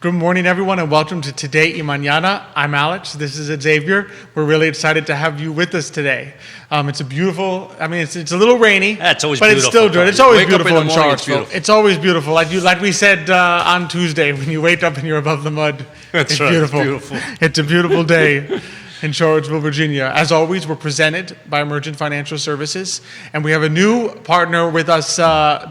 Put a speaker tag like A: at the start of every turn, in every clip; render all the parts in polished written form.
A: Good morning, everyone, and welcome to Today y Mañana. I'm Alex. This is Xavier. We're really excited to have you with us today. It's a beautiful, it's a little rainy,
B: it's always
A: but
B: beautiful.
A: it's still good. It's always beautiful in
B: morning,
A: Charlottesville. It's always beautiful. Like we said on Tuesday, when you wake up and you're above the mud, it's beautiful. It's a beautiful day in Charlottesville, Virginia. As always, we're presented by Emergent Financial Services, and we have a new partner with us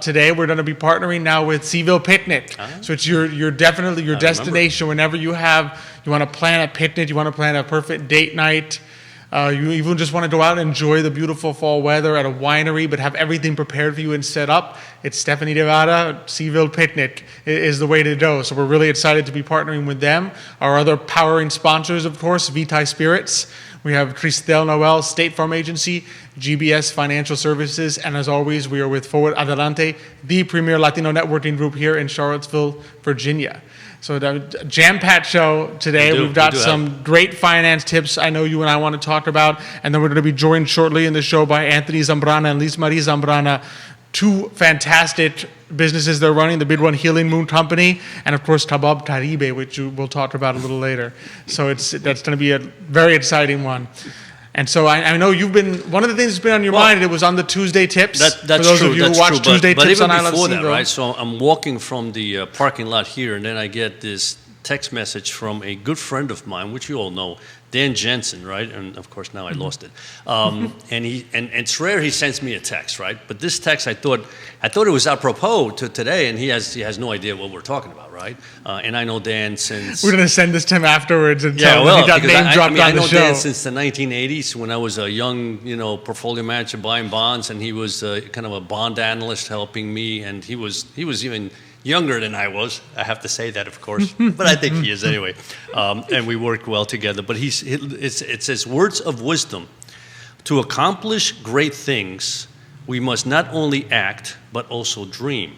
A: today. We're going to be partnering now with CVille Picnic. So it's your destination whenever you want to plan a picnic, you want to plan a perfect date night. You even just want to go out and enjoy the beautiful fall weather at a winery, but have everything prepared for you and set up. It's Stephanie Devada, CVille Picnic is the way to go. So we're really excited to be partnering with them. Our other powering sponsors, of course, Vitae Spirits. We have Cristel, Noel, State Farm Agency, GBS Financial Services, and as always, we are with Forward Adelante, the premier Latino networking group here in Charlottesville, Virginia. So the jam-packed show today. We've got some great finance tips I know you and I want to talk about, and then we're going to be joined shortly in the show by Anthony Zambrana and Lizmarie Zambrana, two fantastic businesses they're running, the big one, Healing Moon Company, and of course Kabob Caribe, which we'll talk about a little later. So that's going to be a very exciting one. And so I know you've been, one of the things that's been on your mind, it was on the Tuesday tips.
B: That's
A: for those
B: true,
A: of you who watch Tuesday
B: but
A: tips
B: even
A: on I Love
B: before that,
A: CVille.
B: right? So I'm walking from the parking lot here, and then I get this text message from a good friend of mine, which you all know, Dan Jensen, right? And of course now I lost it. And it's rare he sends me a text, right? But this text, I thought it was apropos to today, and he has no idea what we're talking about, right? And I know Dan since
A: we're going to send this to him afterwards and tell him he got name dropped on the show.
B: I know Dan since the 1980s when I was a young, portfolio manager buying bonds, and he was kind of a bond analyst helping me, and he was even younger than I was. I have to say that, of course, but I think he is anyway. And we work well together. But it says words of wisdom. To accomplish great things, we must not only act, but also dream.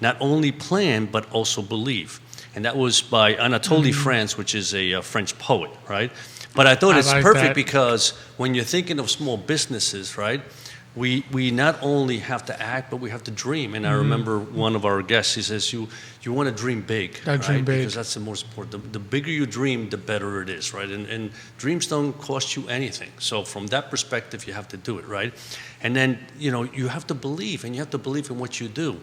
B: Not only plan, but also believe. And that was by Anatole France, which is a French poet, right? But I thought it's perfect because when you're thinking of small businesses, right? We not only have to act, but we have to dream. And I remember one of our guests, he says, you want to dream big, right? Dream big. Because that's the most important. The bigger you dream, the better it is, right? And dreams don't cost you anything. So from that perspective, you have to do it, right? And then, you have to believe, and you have to believe in what you do.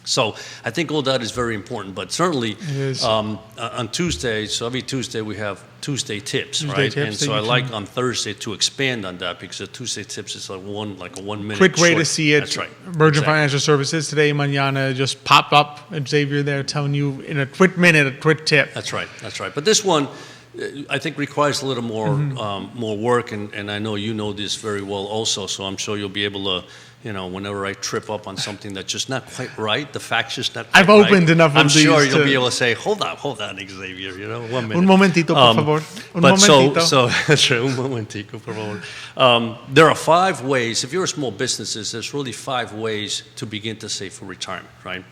B: So I think all that is very important, but certainly on Tuesday, so every Tuesday we have Tuesday tips, right? And so I like on Thursday to expand on that because the Tuesday tips is like a 1 minute.
A: Quick way to see it.
B: That's right.
A: Emergent Financial Services today, Mañana, just pop up and Xavier there telling you in a quick minute, a quick tip.
B: That's right. But this one, I think requires a little more more work, and I know you know this very well also, so I'm sure you'll be able to, whenever I trip up on something that's just not quite right, the fact's just not quite
A: I've opened enough of
B: I'm
A: these
B: sure you'll be able to say, hold on, Xavier, 1 minute.
A: Un momentito, por favor. Un
B: momentito.
A: So
B: that's right, un momentico, por favor. There are 5 ways, if you're a small business, there's really 5 ways to begin to save for retirement, right?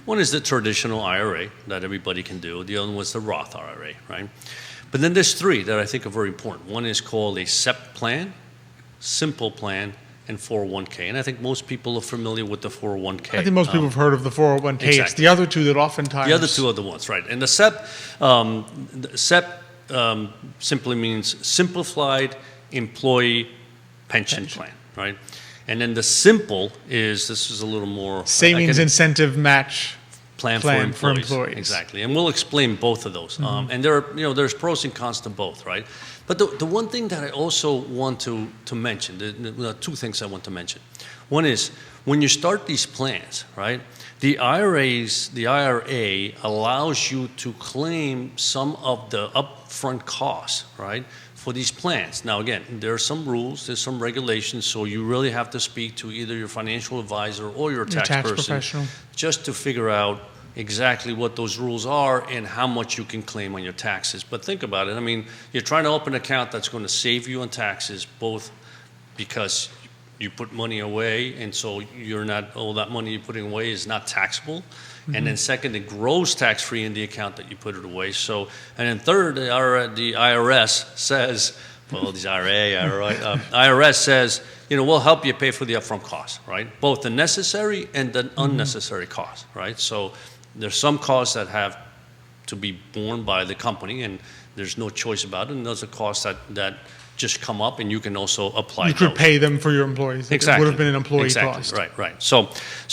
B: One is the traditional IRA that everybody can do. The other one is the Roth IRA, right? But then there's 3 that I think are very important. One is called a SEP plan, simple plan, and 401k. And I think most people are familiar with the 401k.
A: I think most people have heard of the 401k.
B: Exactly.
A: It's the other 2 that oftentimes...
B: The other 2 are the ones, right. And the SEP simply means Simplified Employee Pension Plan, right? And then the simple this is a little more...
A: Savings incentive match
B: plan for employees. Exactly. And we'll explain both of those. And there's pros and cons to both, right? But the one thing that I also want to mention, there are 2 things I want to mention. One is when you start these plans, right? The IRA allows you to claim some of the upfront costs, right? For these plans. Now, again, there are some rules, there's some regulations, so you really have to speak to either your financial advisor or your tax person
A: professional,
B: just to figure out exactly what those rules are and how much you can claim on your taxes. But think about it. You're trying to open an account that's going to save you on taxes, both because you put money away, and so all that money you're putting away is not taxable. And then second, it grows tax-free in the account that you put it away. So, and then third, the IRS says, IRS says, we'll help you pay for the upfront costs, right? Both the necessary and the unnecessary costs, right? So there's some costs that have to be borne by the company, and there's no choice about it. And those are costs that just come up, and you can also apply.
A: You could pay them for your employees.
B: Exactly.
A: It would have been an employee
B: exactly.
A: cost.
B: Right. So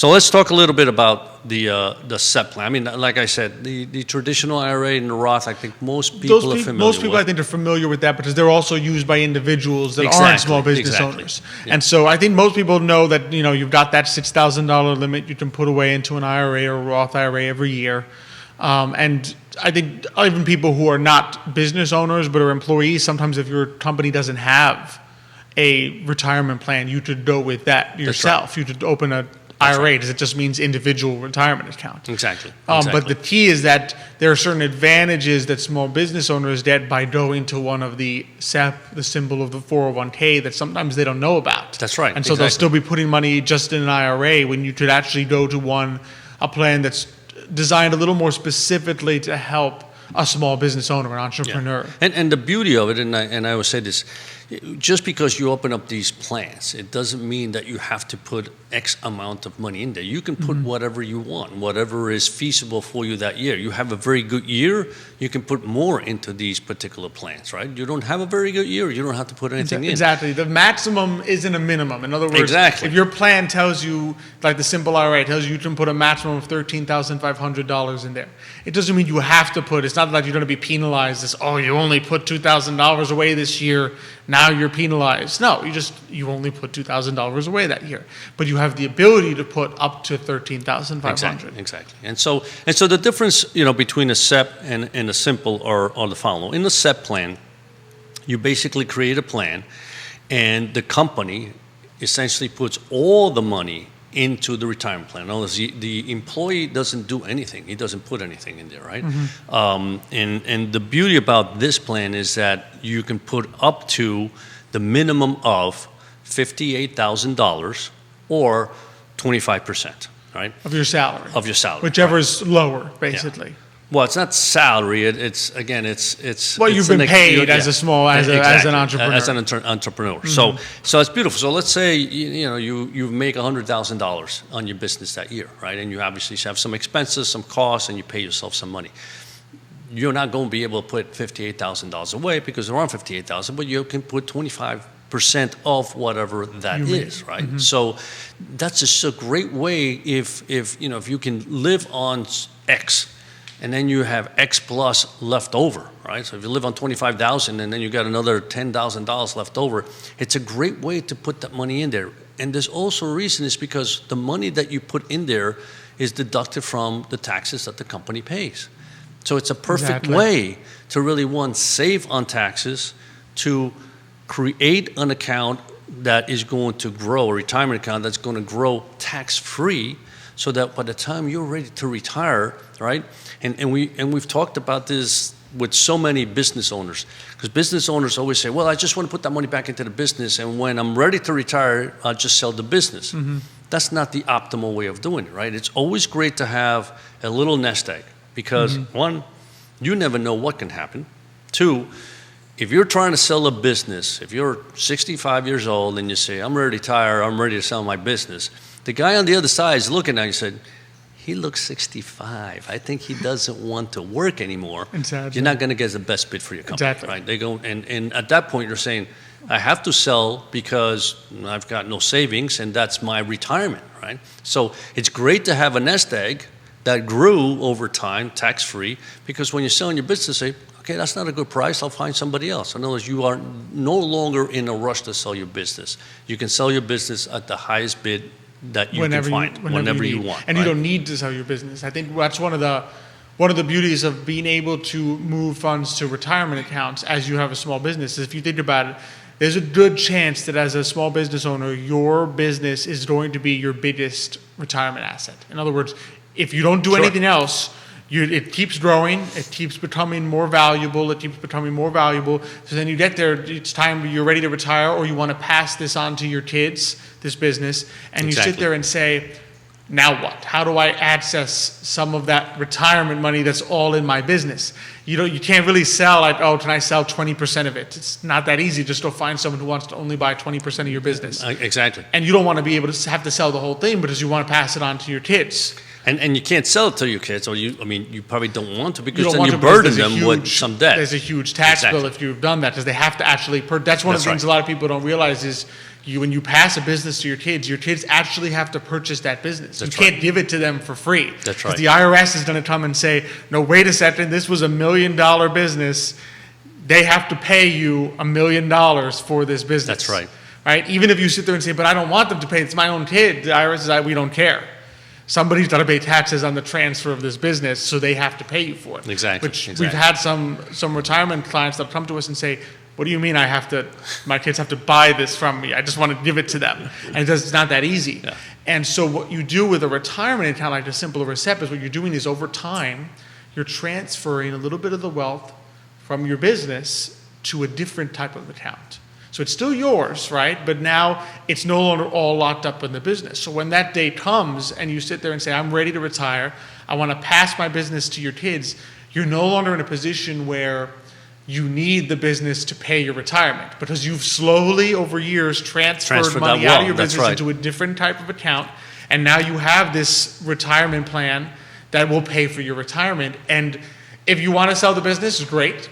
B: let's talk a little bit about the SEP plan. I mean, like I said, the traditional IRA and the Roth, I think most people are familiar
A: most people,
B: with.
A: I think, are familiar with that because they're also used by individuals that aren't small business owners.
B: Yeah.
A: And so I think most people know that, you've got that $6,000 limit you can put away into an IRA or a Roth IRA every year. And I think even people who are not business owners but are employees, sometimes if your company doesn't have a retirement plan, you could go with that yourself. Right. You could open an IRA because it just means individual retirement account.
B: Exactly.
A: But the key is that there are certain advantages that small business owners get by going to one of the SEP, the symbol of the 401k, that sometimes they don't know about.
B: That's right.
A: And so they'll still be putting money just in an IRA when you could actually go to a plan that's designed a little more specifically to help a small business owner, an entrepreneur.
B: Yeah. And the beauty of it, and I always say this, just because you open up these plans, it doesn't mean that you have to put X amount of money in there. You can put whatever you want, whatever is feasible for you that year. You have a very good year, you can put more into these particular plans, right? You don't have a very good year, you don't have to put anything in.
A: Exactly. The maximum isn't a minimum. In other words, if your plan tells you, like the simple IRA tells you can put a maximum of $13,500 in there, it doesn't mean you have to put. It's not like you're going to be penalized as, you only put $2,000 away this year, now you're penalized. No, you only put $2,000 away that year, but you have the ability to put up to $13,500.
B: Exactly. And so the difference, between a SEP and a simple are the following. In the SEP plan, you basically create a plan, and the company essentially puts all the money into the retirement plan. In other words, the employee doesn't do anything. He doesn't put anything in there, right? And the beauty about this plan is that you can put up to the minimum of $58,000 or 25%, right?
A: Of your salary.
B: Of your salary.
A: Whichever is lower, basically.
B: Yeah. Well, it's not salary. It's
A: well, you've been paid as an entrepreneur.
B: As an entrepreneur. So it's beautiful. So let's say you make $100,000 on your business that year, right? And you obviously have some expenses, some costs, and you pay yourself some money. You're not going to be able to put $58,000 away because there aren't $58,000, but you can put 25% of whatever that is, right? Mm-hmm. So that's just a great way if you can live on X. And then you have X plus left over, right? So if you live on $25,000 and then you got another $10,000 left over, it's a great way to put that money in there. And there's also a reason, is because the money that you put in there is deducted from the taxes that the company pays. So it's a perfect way to really, save on taxes, to create an account that is going to grow, a retirement account that's going to grow tax-free, so that by the time you're ready to retire, right? And we've talked about this with so many business owners, because business owners always say, well, I just want to put that money back into the business, and when I'm ready to retire, I'll just sell the business. Mm-hmm. That's not the optimal way of doing it, right? It's always great to have a little nest egg, because one, you never know what can happen. Two, if you're trying to sell a business, if you're 65 years old and you say, I'm ready to retire, I'm ready to sell my business, the guy on the other side is looking at you and said, he looks 65. I think he doesn't want to work anymore.
A: Exactly.
B: You're not going to get the best bid for your company,
A: exactly.
B: Right? They go, and at that point, you're saying, I have to sell because I've got no savings, and that's my retirement, right? So it's great to have a nest egg that grew over time, tax-free, because when you're selling your business, say, okay, that's not a good price, I'll find somebody else. In other words, you are no longer in a rush to sell your business. You can sell your business at the highest bid that you can find whenever you want.
A: And
B: right?
A: you don't need to sell your business. I think that's one of the beauties of being able to move funds to retirement accounts as you have a small business. Is if you think about it, there's a good chance that as a small business owner, your business is going to be your biggest retirement asset. In other words, if you don't do anything else, it keeps growing, it keeps becoming more valuable, So then you get there, it's time, you're ready to retire, or you want to pass this on to your kids, this business, and you sit there and say, now what? How do I access some of that retirement money that's all in my business? You can't really sell like, can I sell 20% of it? It's not that easy. Just go find someone who wants to only buy 20% of your business.
B: Exactly.
A: And you don't want to be able to have to sell the whole thing because you want to pass it on to your kids.
B: And you can't sell it to your kids, or you probably don't want to, because
A: don't
B: then
A: want
B: you
A: to, because
B: burden
A: there's a
B: them with
A: huge-
B: some debt.
A: There's a huge tax bill if you've done that, because they have to actually, that's one of the things a lot of people don't realize is when you pass a business to your kids actually have to purchase that business. You can't give it to them for free.
B: That's right.
A: Because the IRS is going to come and say, no, wait a second, this was $1 million business. They have to pay you $1 million for this business.
B: That's right.
A: Right? Even if you sit there and say, but I don't want them to pay, it's my own kid. The IRS is like, we don't care. Somebody's got to pay taxes on the transfer of this business, so they have to pay you for it.
B: Exactly.
A: We've had some retirement clients that come to us and say, what do you mean my kids have to buy this from me? I just want to give it to them. And it's not that easy.
B: Yeah.
A: And so what you do with a retirement account like a simple RECEP is what you're doing is over time, you're transferring a little bit of the wealth from your business to a different type of account. So it's still yours, right? But now it's no longer all locked up in the business. So when that day comes and you sit there and say, I'm ready to retire, I want to pass my business to your kids, you're no longer in a position where you need the business to pay your retirement, because you've slowly over years transferred money out of your business into a different type of account. And now you have this retirement plan that will pay for your retirement. And if you want to sell the business, great.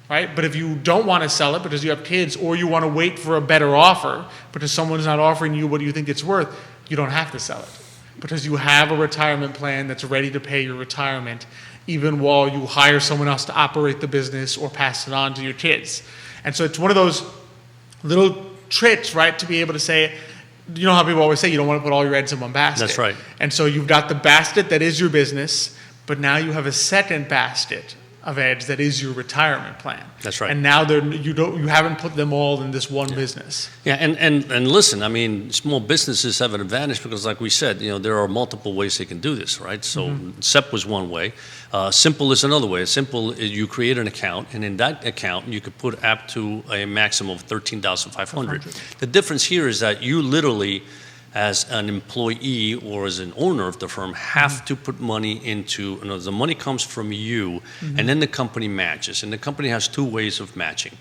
A: Right? But if you don't want to sell it because you have kids, or you want to wait for a better offer because someone's not offering you what you think it's worth, you don't have to sell it, because you have a retirement plan that's ready to pay your retirement, even while you hire someone else to operate the business or pass it on to your kids. And so it's one of those little tricks, right, to be able to say, you know how people always say you don't want to put all your eggs in one basket.
B: That's right.
A: And so you've got the basket that is your business, but now you have a second basket of eggs that is your retirement plan.
B: That's right.
A: And now you haven't put them all in this one business.
B: Yeah, and listen, I mean, small businesses have an advantage because, like we said, there are multiple ways they can do this, right? So SEP was one way. Simple is another way. Simple is you create an account, and in that account you could put up to a maximum of $13,500. The difference here is that you literally, as an employee or as an owner of the firm, have to put money into, the money comes from you, and then the company matches. And the company has two ways of matching.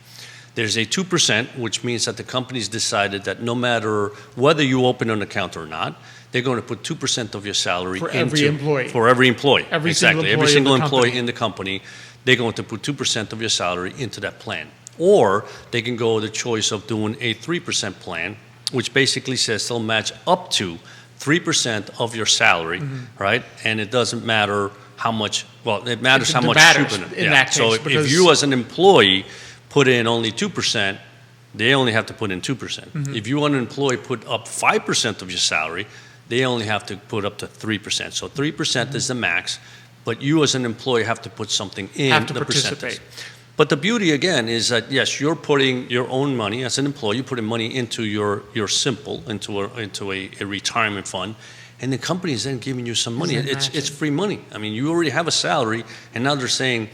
B: There's a 2%, which means that the company's decided that no matter whether you open an account or not, they're going to put 2% of your salary
A: for every employee.
B: For every employee.
A: Every
B: single employee in the company, they're going to put 2% of your salary into that plan. Or they can go the choice of doing a 3% plan, which basically says they'll match up to 3% of your salary, right? And it doesn't matter how much, well, it matters how much you put in.
A: In that case,
B: so if you as an employee put in only 2%, they only have to put in 2%. If you, an employee, put up 5% of your salary, they only have to put up to 3%. So 3% is the max, but you as an employee have to put something in
A: have to
B: the
A: participate.
B: percentage. But the beauty, again, is that, yes, you're putting your own money as an employee, you're putting money into your simple, into a retirement fund, and the company is then giving you some money. It's free money. I mean, you already have a salary, and now they're saying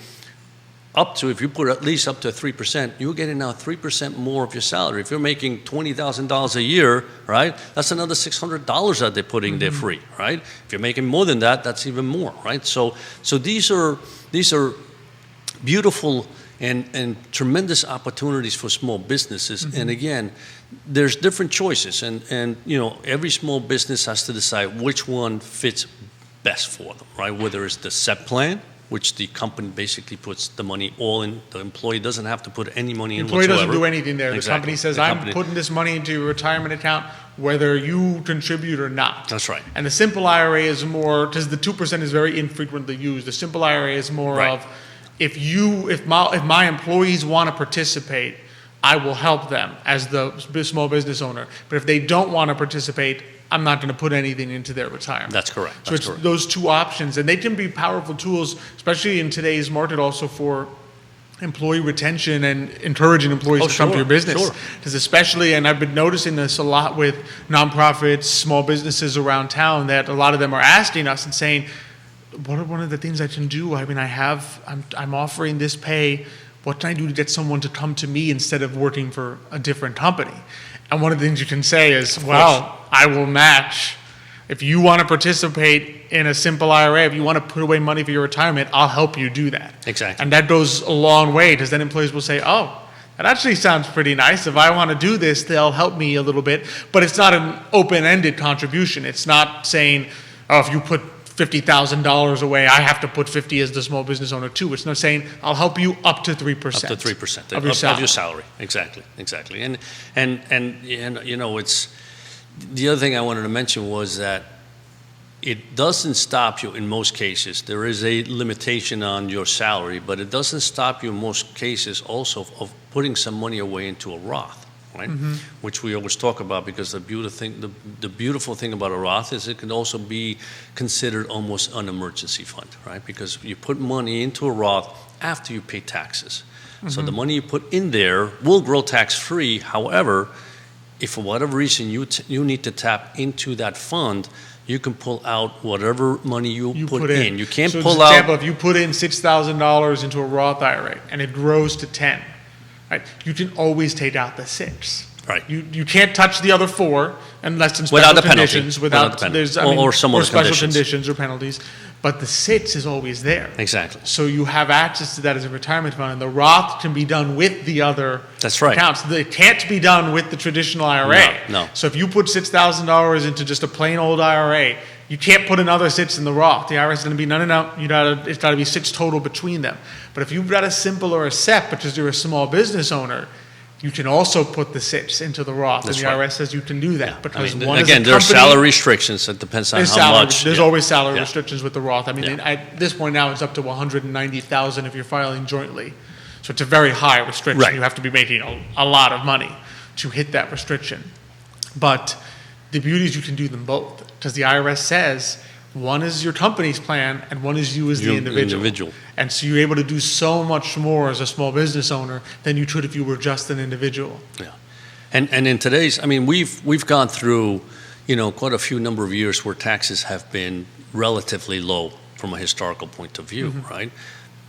B: if you put at least up to 3%, you're getting now 3% more of your salary. If you're making $20,000 a year, right, that's another $600 that they're putting there free, right? If you're making more than that, that's even more, right? So these are beautiful and tremendous opportunities for small businesses. And again, there's different choices, and every small business has to decide which one fits best for them, right? Whether it's the SEP plan, which the company basically puts the money all in. The employee doesn't have to put any money in whatsoever.
A: The employee doesn't do anything there.
B: Exactly.
A: The company says, I'm putting this money into your retirement account, whether you contribute or not.
B: That's right.
A: And the simple IRA is more, because the 2% is very infrequently used. The simple IRA is more of, if my employees want to participate, I will help them as the small business owner. But if they don't want to participate, I'm not going to put anything into their retirement.
B: That's correct.
A: So it's those two options, and they can be powerful tools, especially in today's market, also for employee retention and encouraging employees to come to your business. Because especially, and I've been noticing this a lot with nonprofits, small businesses around town, that a lot of them are asking us and saying, what are one of the things I can do? I mean, I'm offering this pay. What can I do to get someone to come to me instead of working for a different company? And one of the things you can say is, well, I will match. If you want to participate in a simple IRA, if you want to put away money for your retirement, I'll help you do that.
B: Exactly.
A: And that goes a long way, because then employees will say, oh, that actually sounds pretty nice. If I want to do this, they'll help me a little bit. But it's not an open-ended contribution. It's not saying, oh, if you put $50,000 away, I have to put 50 as the small business owner too. It's not saying I'll help you up to 3%.
B: Up to 3%
A: of your
B: salary. Exactly. And it's the other thing I wanted to mention was that it doesn't stop you in most cases. There is a limitation on your salary, but it doesn't stop you in most cases also of putting some money away into a Roth, right? Which we always talk about, because the beautiful thing about a Roth is it can also be considered almost an emergency fund, right? Because you put money into a Roth after you pay taxes. So the money you put in there will grow tax-free. However, if for whatever reason you need to tap into that fund, you can pull out whatever money you put in. You can't pull out.
A: For example, if you put in $6,000 into a Roth IRA and it grows to 10, right? You can always take out the 6.
B: Right.
A: You can't touch the other 4 unless in special conditions. Without
B: or some
A: or
B: other
A: special
B: conditions.
A: conditions or penalties. But the 6 is always there.
B: Exactly.
A: So you have access to that as a retirement fund, and the Roth can be done with the other
B: That's right.
A: accounts. It can't be done with the traditional IRA.
B: No.
A: So if you put $6,000 into just a plain old IRA, you can't put another 6 in the Roth. The IRA is going to be no. It's got to be 6 total between them. But if you've got a simple or a SEP, because you're a small business owner, you can also put the 6 into the Roth,
B: That's
A: and the
B: right.
A: IRS says you can do that. Because
B: there are salary restrictions. It depends on how much.
A: There's
B: yeah.
A: always salary
B: Yeah.
A: restrictions with the Roth. I mean,
B: Yeah.
A: at this point now, it's up to $190,000 if you're filing jointly. So it's a very high restriction.
B: Right.
A: You have to be making a lot of money to hit that restriction. But the beauty is you can do them both, because the IRS says one is your company's plan and one is you as the individual. And so you're able to do so much more as a small business owner than you could if you were just an individual.
B: Yeah. And in today's, I mean, we've gone through, quite a few number of years where taxes have been relatively low from a historical point of view, right?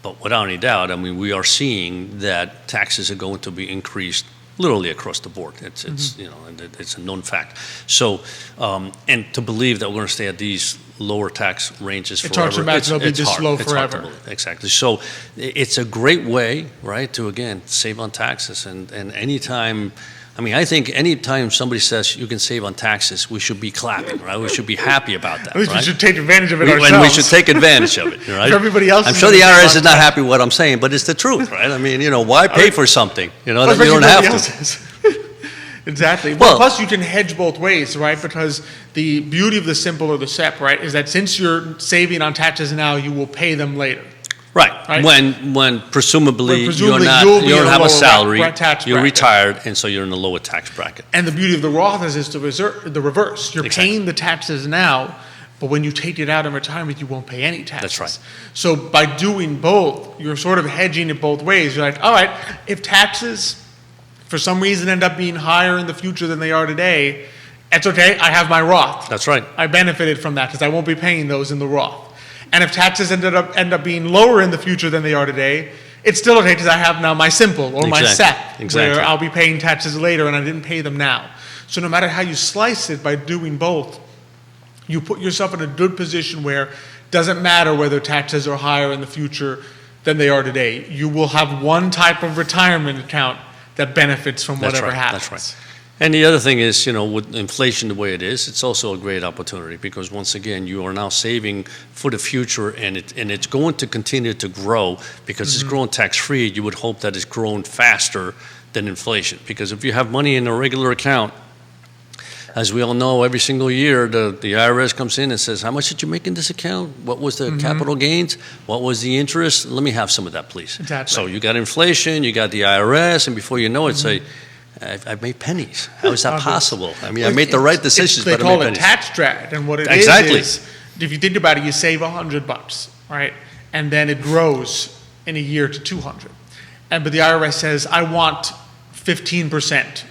B: But without any doubt, I mean, we are seeing that taxes are going to be increased literally across the board. It's it's a known fact. So, and to believe that we're going to stay at these lower tax ranges forever,
A: it's hard to imagine they'll be this low forever.
B: Exactly. So it's a great way, right, to again save on taxes. And anytime, I mean, I think anytime somebody says you can save on taxes, we should be clapping, right? We should be happy about that.
A: At least
B: right?
A: we should take advantage of it ourselves.
B: And we should take advantage of it, right?
A: Everybody else.
B: I'm sure the IRS is not happy with what I'm saying, but it's the truth, right? I mean, why pay for something, that you don't have to?
A: Exactly. Well, plus you can hedge both ways, right? Because the beauty of the simple or the SEP, right, is that since you're saving on taxes now, you will pay them later.
B: Right. When presumably you don't have a salary, you're retired, and so you're in a lower tax bracket.
A: And the beauty of the Roth is the reverse. You're paying the taxes now, but when you take it out in retirement, you won't pay any taxes.
B: That's right.
A: So by doing both, you're sort of hedging it both ways. You're like, all right, if taxes for some reason end up being higher in the future than they are today, it's okay, I have my Roth.
B: That's right.
A: I benefited from that because I won't be paying those in the Roth. And if taxes end up being lower in the future than they are today, it's still okay because I have now my simple or my SEP, where I'll be paying taxes later and I didn't pay them now. So no matter how you slice it, by doing both, you put yourself in a good position where it doesn't matter whether taxes are higher in the future than they are today. You will have one type of retirement account that benefits from whatever happens.
B: That's right. And the other thing is, with inflation the way it is, it's also a great opportunity because once again, you are now saving for the future and it's going to continue to grow because it's growing tax-free. You would hope that it's growing faster than inflation because if you have money in a regular account, as we all know, every single year, the IRS comes in and says, how much did you make in this account? What was the capital gains? What was the interest? Let me have some of that, please.
A: Exactly.
B: So you got inflation, you got the IRS, and before you know it, say, I've made pennies. How is that possible? I mean, I made the right decisions, but I made pennies.
A: They call it tax drag, and what it is, if you think about it, you save $100, right? And then it grows in a year to $200. But the IRS says, I want 15%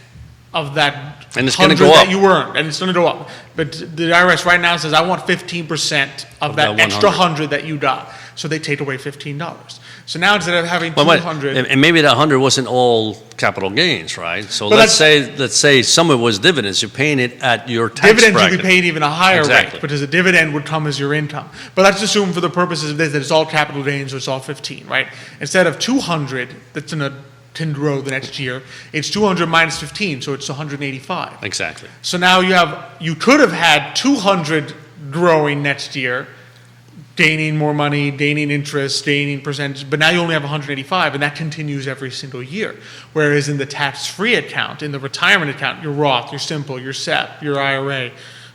A: of that
B: and it's going to
A: go
B: up.
A: That you earned, and it's going to go up. But the IRS right now says, I want 15% of that extra 100 that you got. So they take away $15. So now instead of having 200,
B: and maybe that 100 wasn't all capital gains, right? So let's say some of it was dividends. You're paying it at your tax
A: dividends
B: bracket.
A: You'll be paid even a higher rate because a dividend would come as your income. But let's assume for the purposes of this that it's all capital gains, so it's all 15, right? Instead of 200, that's in a can grow the next year. It's 200 minus 15, so it's 185.
B: Exactly.
A: So now you could have had 200 growing next year, gaining more money, gaining interest, gaining percentage, but now you only have 185, and that continues every single year. Whereas in the tax-free account, in the retirement account, your Roth, your Simple, your SEP, your IRA,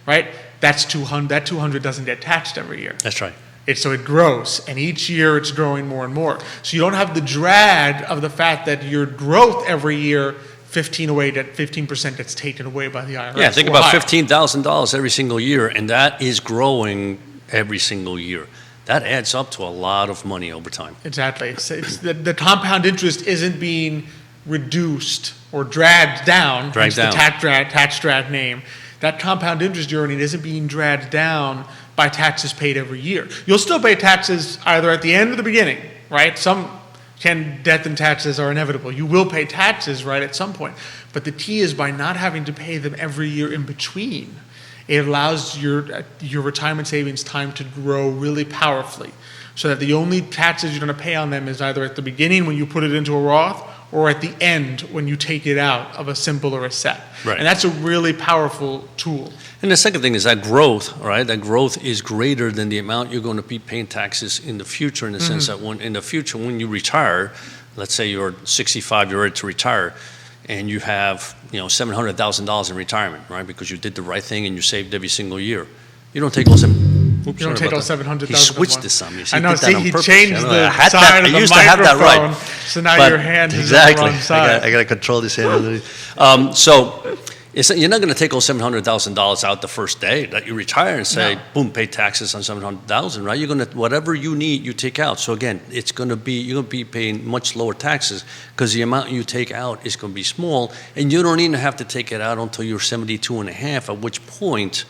A: right? That's 200. That 200 doesn't get taxed every year.
B: That's right.
A: So it grows, and each year it's growing more and more. So you don't have the drag of the fact that your growth every year, 15% gets taken away by the IRS.
B: Yeah, think about $15,000 every single year, and that is growing every single year. That adds up to a lot of money over time.
A: Exactly. It's the compound interest isn't being reduced or dragged down.
B: Dragged down.
A: The tax drag name. That compound interest you're earning isn't being dragged down by taxes paid every year. You'll still pay taxes either at the end or the beginning, right? Death and taxes are inevitable. You will pay taxes, right, at some point. But the key is by not having to pay them every year in between, it allows your retirement savings time to grow really powerfully, so that the only taxes you're going to pay on them is either at the beginning when you put it into a Roth or at the end when you take it out of a Simple or a SEP.
B: Right.
A: And that's a really powerful tool.
B: And the second thing is that growth, right? That growth is greater than the amount you're going to be paying taxes in the future, in the sense that in the future, when you retire, let's say you're 65, you're ready to retire, and you have, $700,000 in retirement, right? Because you did the right thing and you saved every single year. You don't take all
A: You don't take all 700,000.
B: He switched this on me.
A: I know. See, he
B: purpose.
A: changed the side of the
B: I used to have that right.
A: So now your hand is on the wrong side.
B: I got to control this hand. So you're not going to take all $700,000 out the first day that you retire and say, boom, pay taxes on $700,000, right? You're going to, whatever you need, you take out. So again, you're going to be paying much lower taxes because the amount you take out is going to be small, and you don't even have to take it out until you're 72 and a half, at which point,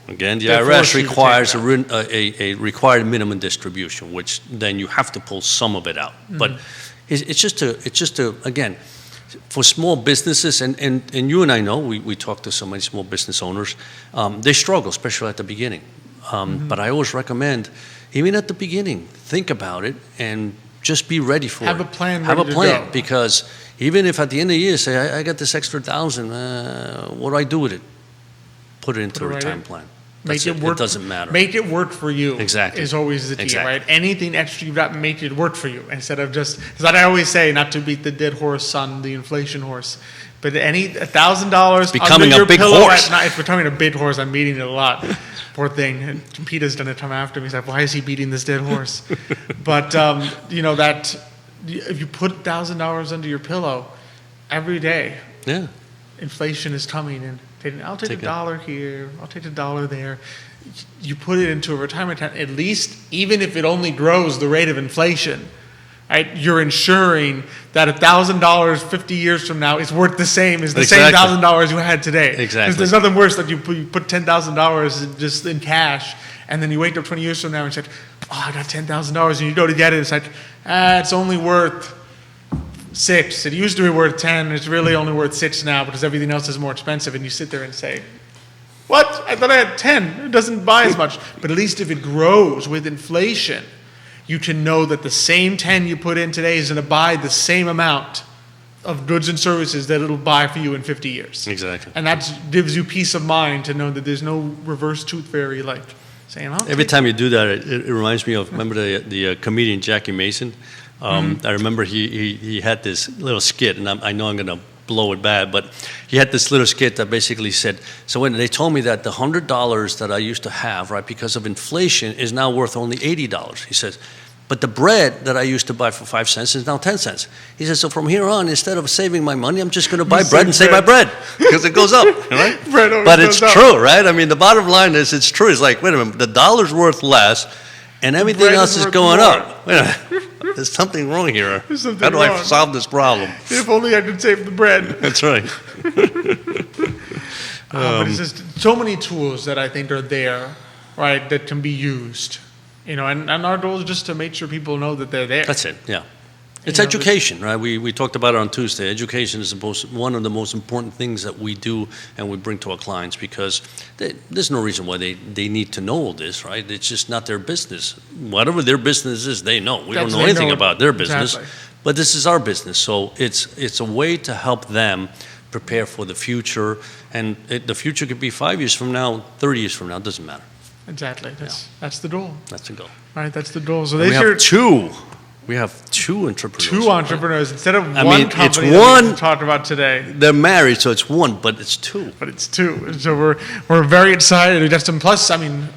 B: again, the IRS requires a required minimum distribution, which then you have to pull some of it out. But it's just to again, for small businesses, and you and I know, we talk to so many small business owners, they struggle, especially at the beginning. But I always recommend, even at the beginning, think about it and just be ready for it.
A: Have a plan.
B: Have a plan, because even if at the end of the year, say, I got this extra $1,000, what do I do with it? Put it into a retirement plan.
A: Make it work.
B: It doesn't matter.
A: Make it work for you.
B: Exactly.
A: Is always the key, right? Anything extra you've got, make it work for you instead of just. Because I always say, not to beat the dead horse on the inflation horse, but $1,000
B: becoming
A: under your
B: a big
A: pillow
B: horse.
A: It's becoming a big horse. I'm beating it a lot. Poor thing. And Peter's done it time after me. He's like, why is he beating this dead horse? But that if you put $1,000 under your pillow every day, inflation is coming in. I'll take $1 here, I'll take $1 there. You put it into a retirement account, at least, even if it only grows the rate of inflation, right? You're ensuring that $1,000 50 years from now is worth the same as the same $1,000 you had today.
B: Exactly.
A: There's nothing worse than you put $10,000 just in cash, and then you wake up 20 years from now and say, I got $10,000, and you go to get it, it's like, it's only worth 6. It used to be worth 10. It's really only worth 6 now because everything else is more expensive. And you sit there and say, what? I thought I had 10. It doesn't buy as much. But at least if it grows with inflation, you can know that the same 10 you put in today is going to buy the same amount of goods and services that it'll buy for you in 50 years.
B: Exactly.
A: And that gives you peace of mind to know that there's no reverse tooth fairy like saying,
B: every time you do that, it reminds me of, remember the comedian Jackie Mason? I remember he had this little skit, and I know I'm going to blow it bad, but he had this little skit that basically said, so when they told me that the $100 that I used to have, right, because of inflation is now worth only $80, he says, but the bread that I used to buy for 5 cents is now 10 cents. He says, so from here on, instead of saving my money, I'm just going to buy bread and save my bread because it goes up, right? But it's true, right? I mean, the bottom line is it's true. It's like, wait a minute, the dollar's worth less and everything else is going up. Wait a minute. There's something wrong here. How do I solve this problem?
A: If only I could save the bread.
B: That's right.
A: But it's just so many tools that I think are there, right, that can be used. And our goal is just to make sure people know that they're there.
B: That's it, yeah. It's education, right? We talked about it on Tuesday. Education is one of the most important things that we do and we bring to our clients because there's no reason why they need to know all this, right? It's just not their business. Whatever their business is, they know. We don't know anything about their business, but this is our business. So it's a way to help them prepare for the future. And the future could be 5 years from now, 30 years from now, it doesn't matter.
A: Exactly. That's the goal.
B: That's the goal.
A: Right. That's the goal. So
B: We have two. We have two entrepreneurs.
A: Two entrepreneurs instead of
B: I
A: one
B: mean, it's
A: company that
B: one-
A: we talked about today.
B: They're married, so it's one, but it's two.
A: But it's two. So we're very excited. We got some plus. I mean,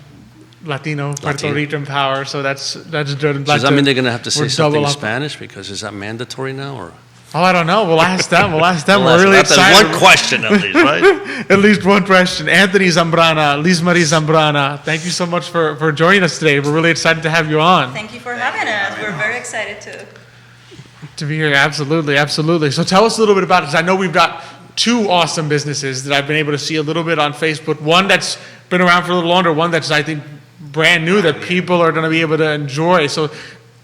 A: Latino, Puerto Rican power. So that's good.
B: Does that mean they're going to have to say
A: we're
B: something in
A: double up.
B: Spanish? Because is that mandatory now? Or
A: Oh, I don't know. We'll ask them. We're
B: Well,
A: really
B: that's
A: excited.
B: one question at least, right?
A: At least one question. Anthony Zambrana, Lizmarie Zambrana, thank you so much for joining us today. We're really excited to have you on.
C: Thank you for having us. We're very excited
A: To be here, absolutely, absolutely. So tell us a little bit about it, 'cause I know we've got two awesome businesses that I've been able to see a little bit on Facebook. One that's been around for a little longer, one that's, I think, brand new that people are going to be able to enjoy. So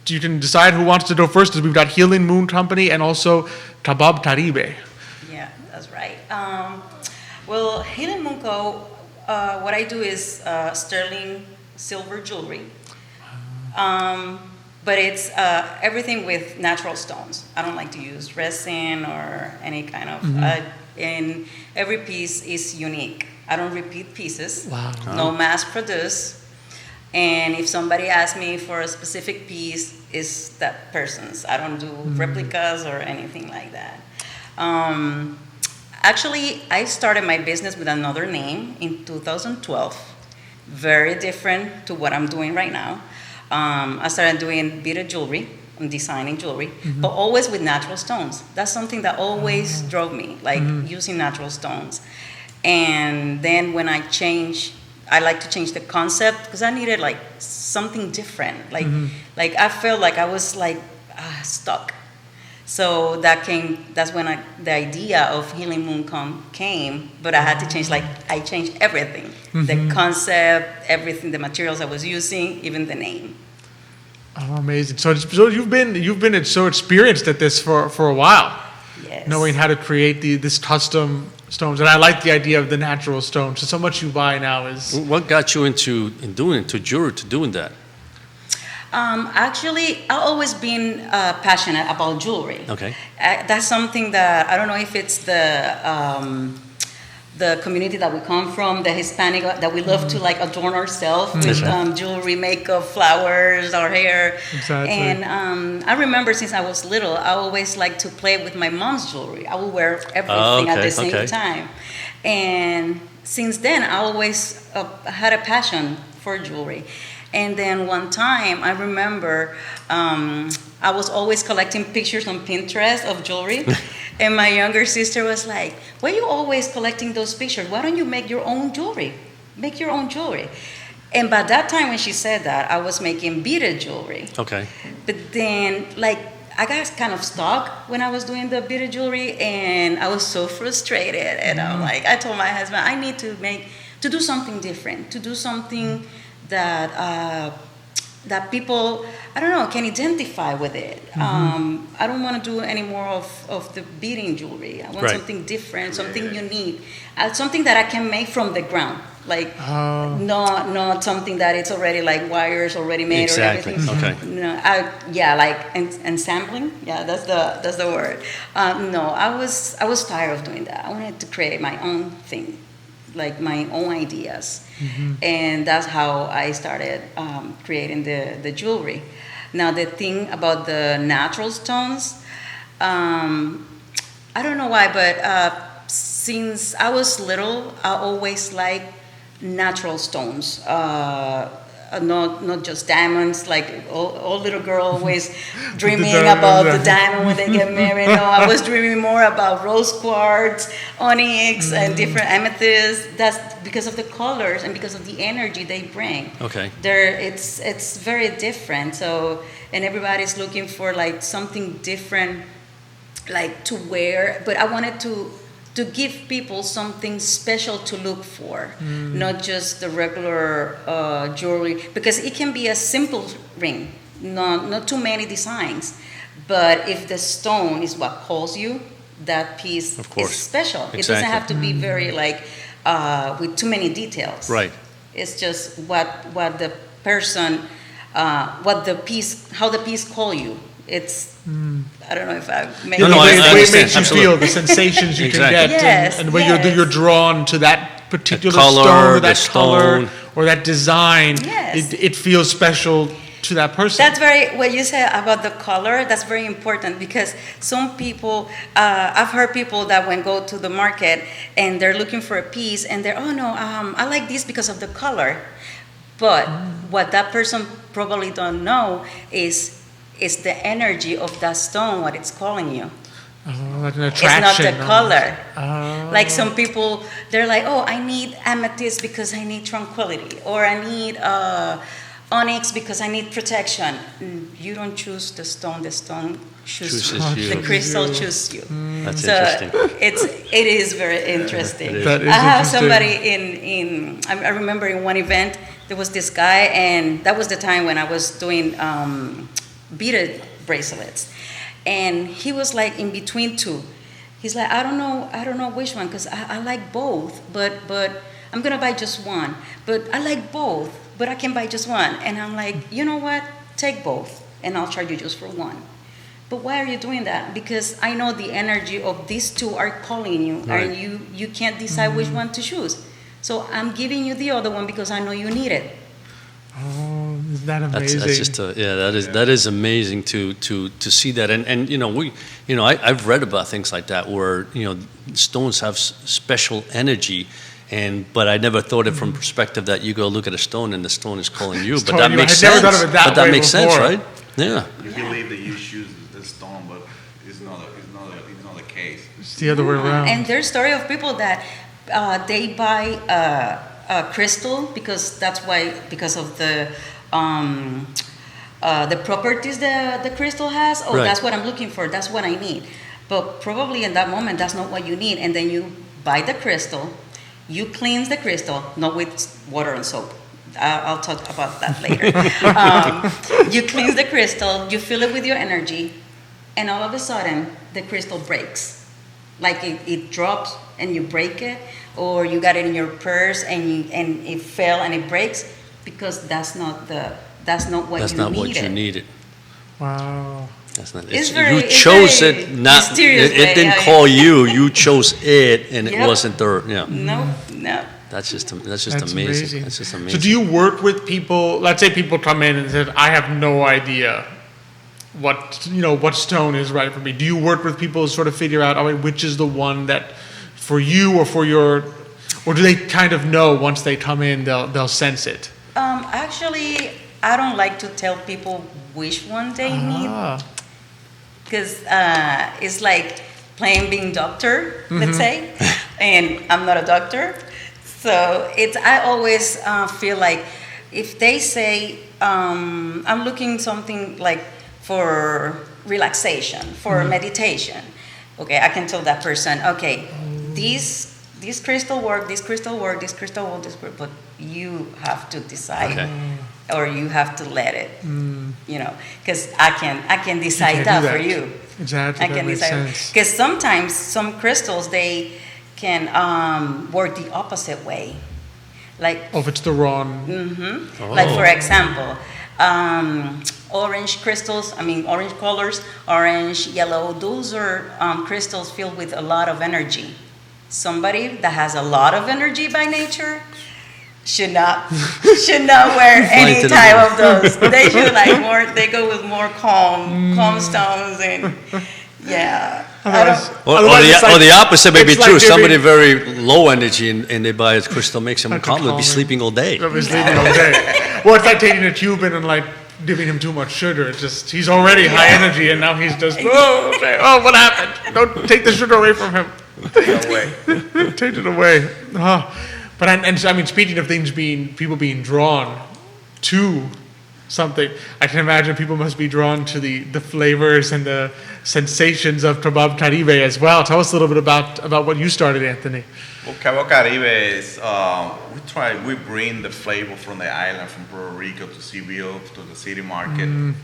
A: you can decide who wants to go first, because we've got Healing Moon Company and also Kabob Caribe.
C: Yeah, that's right. Well, Healing Moon Co., what I do is sterling silver jewelry. But it's everything with natural stones. I don't like to use resin or any kind of, and every piece is unique. I don't repeat pieces.
A: Wow.
C: No mass produced. And if somebody asks me for a specific piece, it's that person's. I don't do replicas or anything like that. Actually, I started my business with another name in 2012. Very different to what I'm doing right now. I started doing beaded jewelry and designing jewelry, but always with natural stones. That's something that always drove me, like using natural stones. And then when I like to change the concept because I needed like something different. Like I felt like I was like stuck. So that's when the idea of Healing Moon came, but I had to change, I changed everything. The concept, everything, the materials I was using, even the name.
A: Oh, amazing. So you've been so experienced at this for a while.
C: Yes.
A: Knowing how to create this custom stones. And I like the idea of the natural stones. So much you buy now is...
B: What got you into doing that?
C: Actually, I've always been passionate about jewelry.
B: Okay.
C: That's something that, I don't know if it's the community that we come from, the Hispanic, that we love to like adorn ourselves with jewelry, makeup, flowers, our hair.
A: Exactly.
C: And I remember since I was little, I always liked to play with my mom's jewelry. I would wear everything at the same time. And since then, I always had a passion for jewelry. And then one time, I remember I was always collecting pictures on Pinterest of jewelry. And my younger sister was like, why are you always collecting those pictures? Why don't you make your own jewelry? Make your own jewelry. And by that time when she said that, I was making beaded jewelry.
B: Okay.
C: But then, I got kind of stuck when I was doing the beaded jewelry, and I was so frustrated. And I told my husband, I need to do something different, to do something that people, I don't know, can identify with it. I don't want to do any more of the beading jewelry. I want something different, something unique, something that I can make from the ground. Not something that it's already like wires already made or everything. Okay. No, ensembling. Yeah, that's the word. No, I was tired of doing that. I wanted to create my own thing, like my own ideas. And that's how I started creating the jewelry. Now, the thing about the natural stones, I don't know why, but since I was little, I always liked natural stones. Not just diamonds, like all little girl always dreaming about the diamond when they get married. No, I was dreaming more about rose quartz, onyx, and different amethysts. That's because of the colors and because of the energy they bring. Okay. It's very different. So, and everybody's looking for like something different, like to wear. But I wanted to give people something special to look for, not just the regular jewelry, because it can be a simple ring, not too many designs, but if the stone is what calls you, that piece is special. Exactly. It doesn't have to be very with too many details. Right. It's just what the person, how the piece call you. It's, I don't know if I make
A: the way it makes you feel, the sensations you can get, and when you're drawn to that particular stone or that color or that design,
C: Yes.
A: it feels special to that person.
C: That's what you said about the color, that's very important because some people, I've heard people that when go to the market and they're looking for a piece and they're, oh no, I like this because of the color. But what that person probably don't know is the energy of that stone, what it's calling you.
A: Like an
C: It's
A: attraction.
C: not the color.
A: Oh.
C: Like some people, they're like, oh, I need amethyst because I need tranquility, or I need onyx because I need protection. You don't choose the stone chooses
B: you.
C: The crystal chooses you.
B: That's
C: So
B: interesting.
C: it is very interesting.
B: It
A: That is
C: I have
A: interesting.
C: somebody I remember in one event, there was this guy, and that was the time when I was doing beaded bracelets. And he was like in between two. He's like, I don't know which one, because I like both, but I'm gonna buy just one. But I like both, but I can buy just one. And I'm like, you know what? Take both, and I'll charge you just for one. But why are you doing that? Because I know the energy of these two are calling you,
B: Right.
C: and you can't decide which one to choose. So I'm giving you the other one because I know you need it.
A: Oh, isn't that amazing?
B: That's just that is amazing to see that, and I've read about things like that where stones have special energy, but I never thought it from perspective that you go look at a stone and the stone is calling you, but that makes
A: I never
B: sense.
A: thought of it that
B: But that
A: way
B: makes sense,
A: before.
B: right? Yeah.
D: You believe that you choose the stone, but it's not the case.
A: It's the other way around.
C: And there's story of people that they buy a crystal because of the properties the crystal has. Oh,
B: Right.
C: that's what I'm looking for. That's what I need. But probably in that moment, that's not what you need. And then you buy the crystal, you cleanse the crystal, not with water and soap. I'll talk about that later. You cleanse the crystal, you fill it with your energy, and all of a sudden, the crystal breaks. Like it drops and you break it, or you got it in your purse and it fell and it breaks, because that's not what you needed.
A: Wow.
B: That's not.
C: It's
B: You chose
C: very
B: it, not
C: mysterious
B: it
C: way
B: didn't
C: how
B: call you. You chose it, and it
C: Yep.
B: wasn't the. Yeah.
C: No.
B: That's just
A: That's
B: amazing. That's just amazing.
A: So do you work with people, let's say people come in and said, I have no idea what stone is right for me. Do you work with people to sort of figure out, which is the one that for you or do they kind of know once they come in, they'll sense it?
C: Actually, I don't like to tell people which one they need, because it's like playing being doctor, let's say, and I'm not a doctor. So I always feel like if they say, I'm looking something like for relaxation, for meditation, okay, I can tell that person, okay, this crystal work, but you have to decide, or you have to let it, because I can decide that for you.
A: Exactly,
C: I can
A: that makes
C: decide,
A: sense.
C: because sometimes some crystals they can work the opposite way, like
A: If it's the wrong.
C: like for example, orange crystals, orange colors, orange, yellow, those are crystals filled with a lot of energy. Somebody that has a lot of energy by nature should not wear any
B: to the
C: type of those. They should they go with more calm stones, and yeah.
B: Or the opposite may be
A: it's like
B: true.
A: giving-
B: Somebody very low energy and they buy a crystal makes them calm. They'll be sleeping all day.
A: They'll be sleeping all day. Well, it's like taking a Cuban and giving him too much sugar. It's just, he's already high energy and now he's just, what happened? Don't take the sugar away from him.
D: Take it away.
A: Take it away. But speaking of people being drawn to something, I can imagine people must be drawn to the flavors and the sensations of Kabob Caribe as well. Tell us a little bit about what you started, Anthony.
D: Well, Kabob Caribe is, we bring the flavor from the island, from Puerto Rico to CVille, to the city market.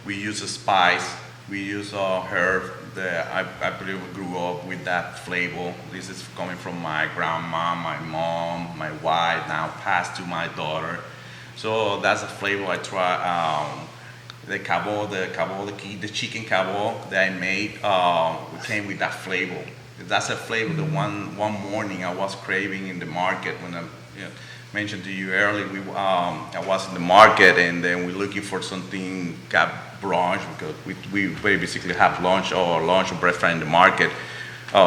D: We use a spice, we use herb. I believe we grew up with that flavor. This is coming from my grandma, my mom, my wife, now passed to my daughter. So that's a flavor I try. The Kabob, the chicken Kabob that I made, came with that flavor. That's a flavor that one morning I was craving in the market when mentioned to you earlier, I was in the market, and then we're looking for something got brunch, because we basically have lunch or breakfast in the market,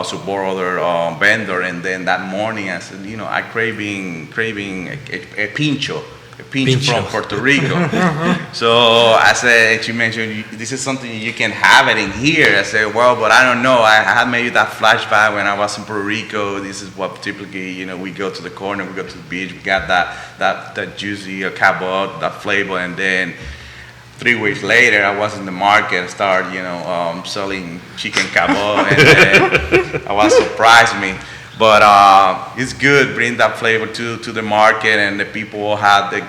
D: support other vendor, and then that morning I said, I craving a pincho from Puerto Rico. So I said, she mentioned, this is something you can have it in here. I said, well, but I don't know. I had maybe that flashback when I was in Puerto Rico. This is what typically, we go to the corner, we go to the beach, we got that juicy Kabob, that flavor, and then 3 weeks later, I was in the market and started, selling chicken Kabob, and then I was surprised me. But it's good, bring that flavor to the market, and the people have the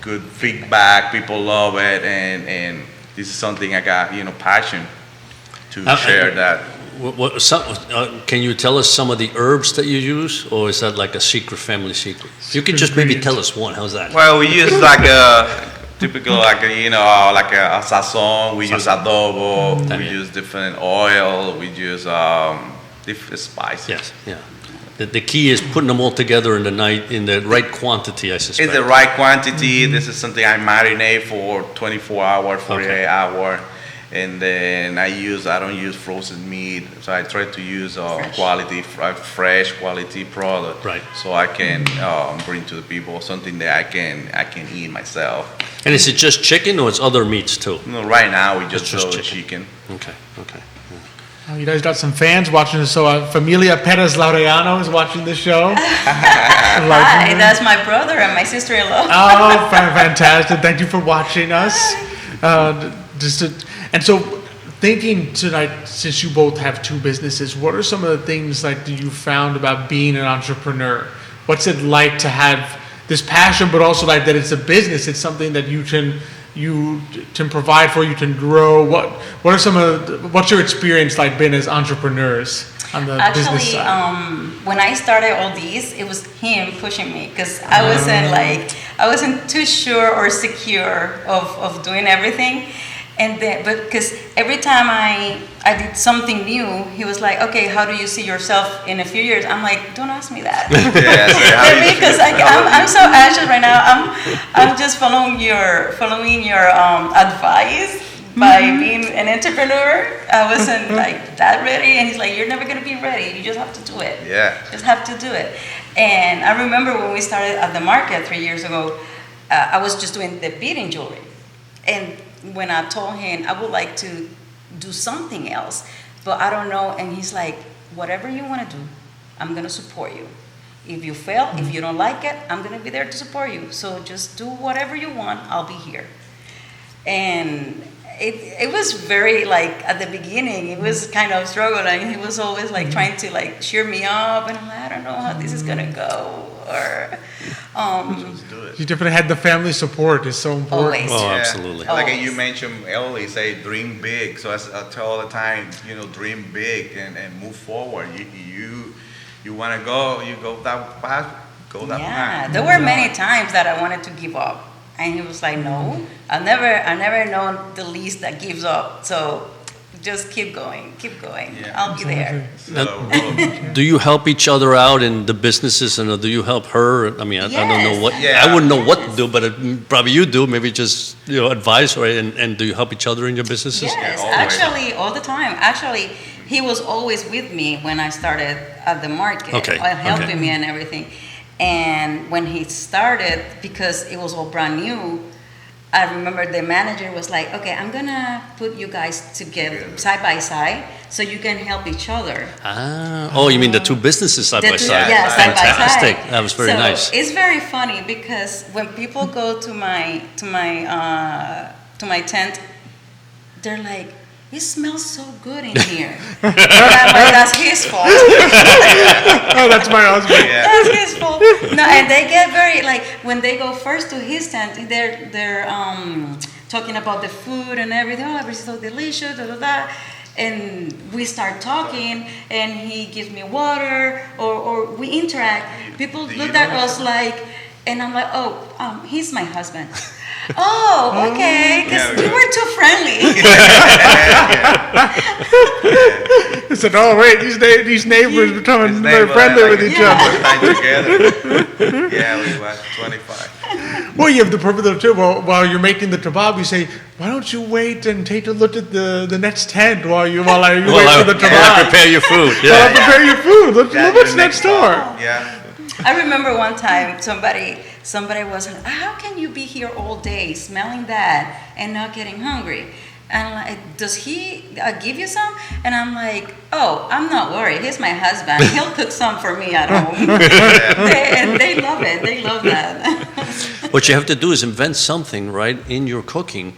D: good feedback. People love it, and this is something I got, passion to share that.
B: Can you tell us some of the herbs that you use, or is that like a family secret? You can just maybe tell us one. How's that?
D: Well, we use like a typical, like a sazon. We use adobo. We use different oil. We use different spices.
B: Yes, yeah. The key is putting them all together in the night in the right quantity, I suspect.
D: It's the right quantity. This is something I marinate for 24 hours, 48 hours. And then I don't use frozen meat, so I try to use fresh quality product,
B: right?
D: So I can bring to the people something that I can eat myself.
B: And is it just chicken, or it's other meats too?
D: No, right now we just sell chicken.
B: Okay.
A: You guys got some fans watching this, so Familia Perez Laureano is watching this show.
C: Hi, that's my brother and my sister-in-law.
A: Oh, fantastic! Thank you for watching us. And so, thinking tonight, since you both have two businesses, what are some of the things that you found about being an entrepreneur? What's it like to have this passion, but also like that it's a business? It's something that you can provide for, you can grow. What are what's your experience like being as entrepreneurs on the business side?
C: Actually, when I started all these, it was him pushing me, because I wasn't too sure or secure of doing everything. And then, but because every time I did something new, he was like, okay, how do you see yourself in a few years? I'm like, don't ask me that. Because I'm so anxious right now. I'm just following your advice by being an entrepreneur. I wasn't like that ready. And he's like, you're never going to be ready. You just have to do it.
D: Yeah.
C: Just have to do it. And I remember when we started at the market 3 years ago, I was just doing the beading jewelry. And when I told him I would like to do something else, but I don't know, and he's like, whatever you want to do, I'm going to support you. If you fail, if you don't like it, I'm going to be there to support you. So just do whatever you want, I'll be here. And it was very, like, at the beginning, it was kind of struggling. He was always like trying to like cheer me up, and I'm like, I don't know how this is going to go. Or
D: just do it.
A: You definitely had the family support. Is so important.
C: Always.
B: Oh,
D: Yeah.
B: absolutely.
D: Like you mentioned earlier, say dream big. So I tell all the time, dream big and move forward. You want to go, you go that path, go that path.
C: There were many times that I wanted to give up, and he was like, "No, I never known the least that gives up. So just keep going.
D: Yeah.
C: I'll be there."
D: So,
B: Do you help each other out in the businesses, and do you help her? I mean, I don't know what.
D: Yeah.
B: I wouldn't know what to do, but probably you do. Maybe just advice, right? And do you help each other in your businesses?
C: Yes,
D: always.
C: actually, all the time. Actually, he was always with me when I started at the market, helping me and everything. And when he started, because it was all brand new, I remember the manager was like, okay, I'm going to put you guys together side by side so you can help each other.
B: Oh, you mean the two businesses side by side?
C: Yeah, side by side.
B: Fantastic. That was very nice.
C: It's very funny because when people go to my tent, they're like, it smells so good in here. And I'm like, that's his fault.
A: Oh, that's my husband.
D: Yeah.
C: That's his fault. No, and they get very, like, when they go first to his tent, they're talking about the food and everything. Oh, everything's so delicious, da, da, da. And we start talking, and he gives me water, or we interact. People look at us like, and I'm like, he's my husband. Oh, okay, because we were too friendly.
A: He said, "Oh, wait, these neighbors becoming very friendly with each other."
D: Together. Yeah, we was 25.
A: Well, you have the purpose of the trip. While you're making the kebab, you say, "Why don't you wait and take a look at the next tent while you wait for the kebab?
B: While I prepare your food.
A: While I
B: Yeah.
A: prepare your food. Look what's
D: the
A: next door."
D: Yeah.
C: I remember one time somebody was, how can you be here all day smelling that and not getting hungry? And like, does he give you some? And I'm like, oh, I'm not worried. He's my husband. He'll cook some for me at home. And they love it. They love that.
B: What you have to do is invent something, right, in your cooking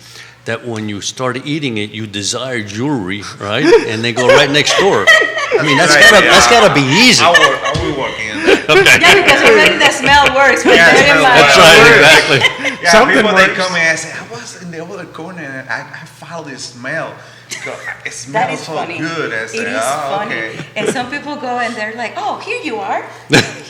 B: that when you start eating it, you desire jewelry, right? And they go right next door. I mean, that's gotta be easy.
D: I will working on that.
B: Okay.
C: Yeah, because already the smell works. When
D: Yeah,
C: they're in
D: smell
C: my
B: That's right, exactly.
D: Yeah,
A: Something
D: people they
A: works.
D: come in and say, I was in the other corner and I found this smell. It
C: That
D: smells
C: is
D: so
C: funny.
D: good. I
C: It
D: say,
C: is
D: oh,
C: funny.
D: okay.
C: And some people go and they're like, oh, here you are.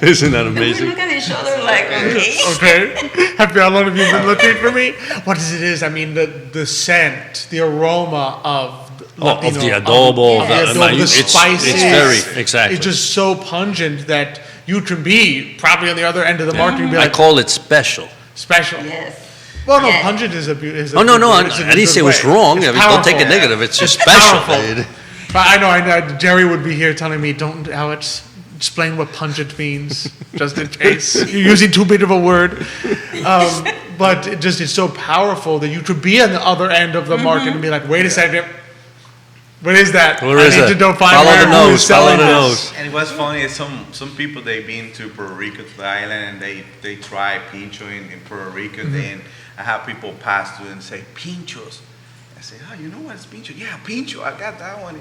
B: Isn't that
C: And we
B: amazing?
C: look at each other like, okay.
A: Okay. How long have you been looking for me? What is it is? I mean, the scent, the aroma of
B: Of the
A: Latino-
B: adobo,
A: the adobo, the spices.
B: It's very, exactly.
A: It's just so pungent that you can be probably on the other end of the market and be
B: I
A: like,
B: call it special.
A: special.
C: Yes.
A: Well, no,
C: Yeah.
A: pungent is a is a
B: Oh, no,
A: good
B: no,
A: word.
B: I
A: It's a
B: didn't say it
A: good
B: was
A: way.
B: wrong.
A: It's
B: I mean, don't take it
A: powerful.
B: negative. It's just
A: It's
B: special.
A: powerful. But I know, Jerry would be here telling me, don't, Alex, explain what pungent means, just in case. You're using too big of a word. But it's so powerful that you could be on the other end of the market and be like, wait a second, what is that?
B: Where
A: I
B: is
A: need
B: that?
A: to know find
B: Follow
A: where
B: the
A: who
B: nose,
A: is selling
B: follow the
A: this.
B: nose.
D: And what's funny is some people they've been to Puerto Rico, to the island, and they try pincho in Puerto Rico. Then I have people pass through and say pinchos. I say, oh, you know what is pincho? Yeah, pincho. I got that one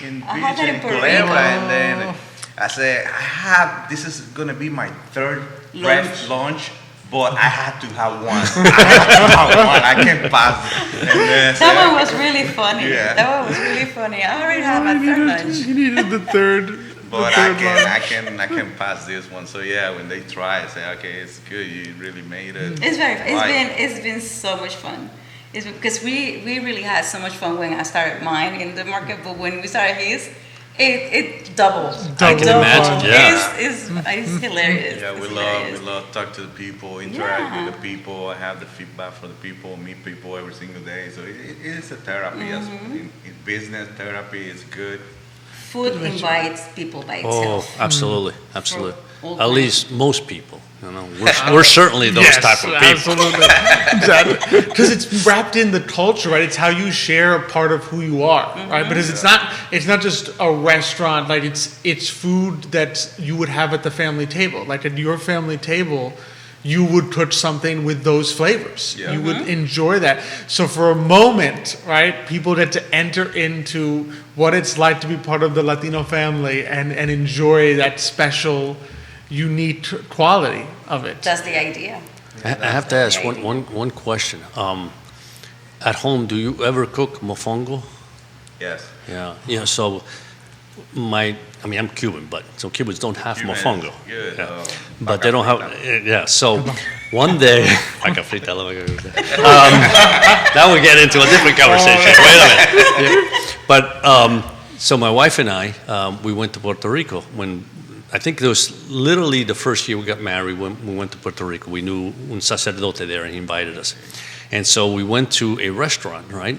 D: in
C: I had that in Puerto
D: Culebra.
C: Rico.
D: And then I say, this is gonna be my third lunch. But I had to have one. I can't pass it. And then I say,
C: That one was really funny.
D: Yeah.
C: That one was really funny. I already had my third lunch.
A: You needed the third.
D: But
A: the third
D: I can pass this one. So yeah, when they try, I say, okay, it's good. You really made it.
C: It's been so much fun. It's because we really had so much fun when I started mine in the market, but when we started his, it doubled.
A: I can
B: imagine, yeah.
C: It's hilarious.
D: Yeah,
C: It's
D: we
C: hilarious.
D: love talk to the people, interact
C: Yeah.
D: with the people, have the feedback from the people, meet people every single day. So it is a therapy. As in business, therapy is good.
C: Food invites people by
B: Oh,
C: itself.
B: absolutely, absolutely.
C: all
B: At
C: kinds.
B: least most people, you know, we're certainly those
A: Yes,
B: type of people.
A: absolutely. Exactly. Because it's wrapped in the culture, right? It's how you share a part of who you are, right? Because it's not just a restaurant, like it's food that you would have at the family table. Like at your family table, you would cook something with those flavors.
D: Yeah.
A: You would enjoy that. So for a moment, right, people get to enter into what it's like to be part of the Latino family and enjoy that special, unique quality of it.
C: That's the idea.
B: I have to ask one question. At home, do you ever cook mofongo?
D: Yes.
B: Yeah. So I'm Cuban, but so Cubans don't have
D: Cuban is
B: mofongo.
D: good.
B: Yeah. But they don't have. Yeah. So one day, now we get into a different conversation. Wait a minute. Yeah. But so my wife and I, we went to Puerto Rico when. I think it was literally the first year we got married when we went to Puerto Rico. We knew un sacerdote there and he invited us. And so we went to a restaurant, right?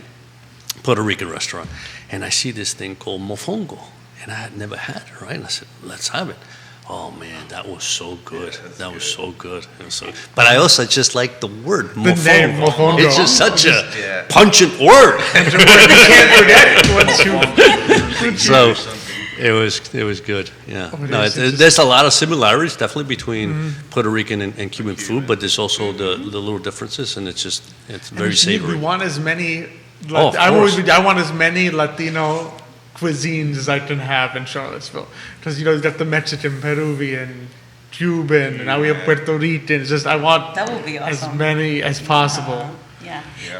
B: Puerto Rican restaurant. And I see this thing called mofongo. And I had never had it, right? And I said, let's have it. Oh man, that was so good. That was so good. It was so, but I also just like the word mofongo.
A: The name mofongo.
B: It's just such a
D: Yeah.
B: pungent word.
A: You can't forget it once you.
B: So it was good. Yeah. No, there's a lot of similarities definitely between Puerto Rican and Cuban food, but there's also the little differences, and it's very
A: We
B: savory.
A: want as many.
B: Of
A: I
B: course.
A: want as many Latino cuisines as I can have in Charlottesville, because you got the Mexican, Peruvian, Cuban, and now we have Puerto Rican. It's just I want
C: That would be
A: as
C: awesome.
A: many as possible.
C: Yeah.
D: Yeah.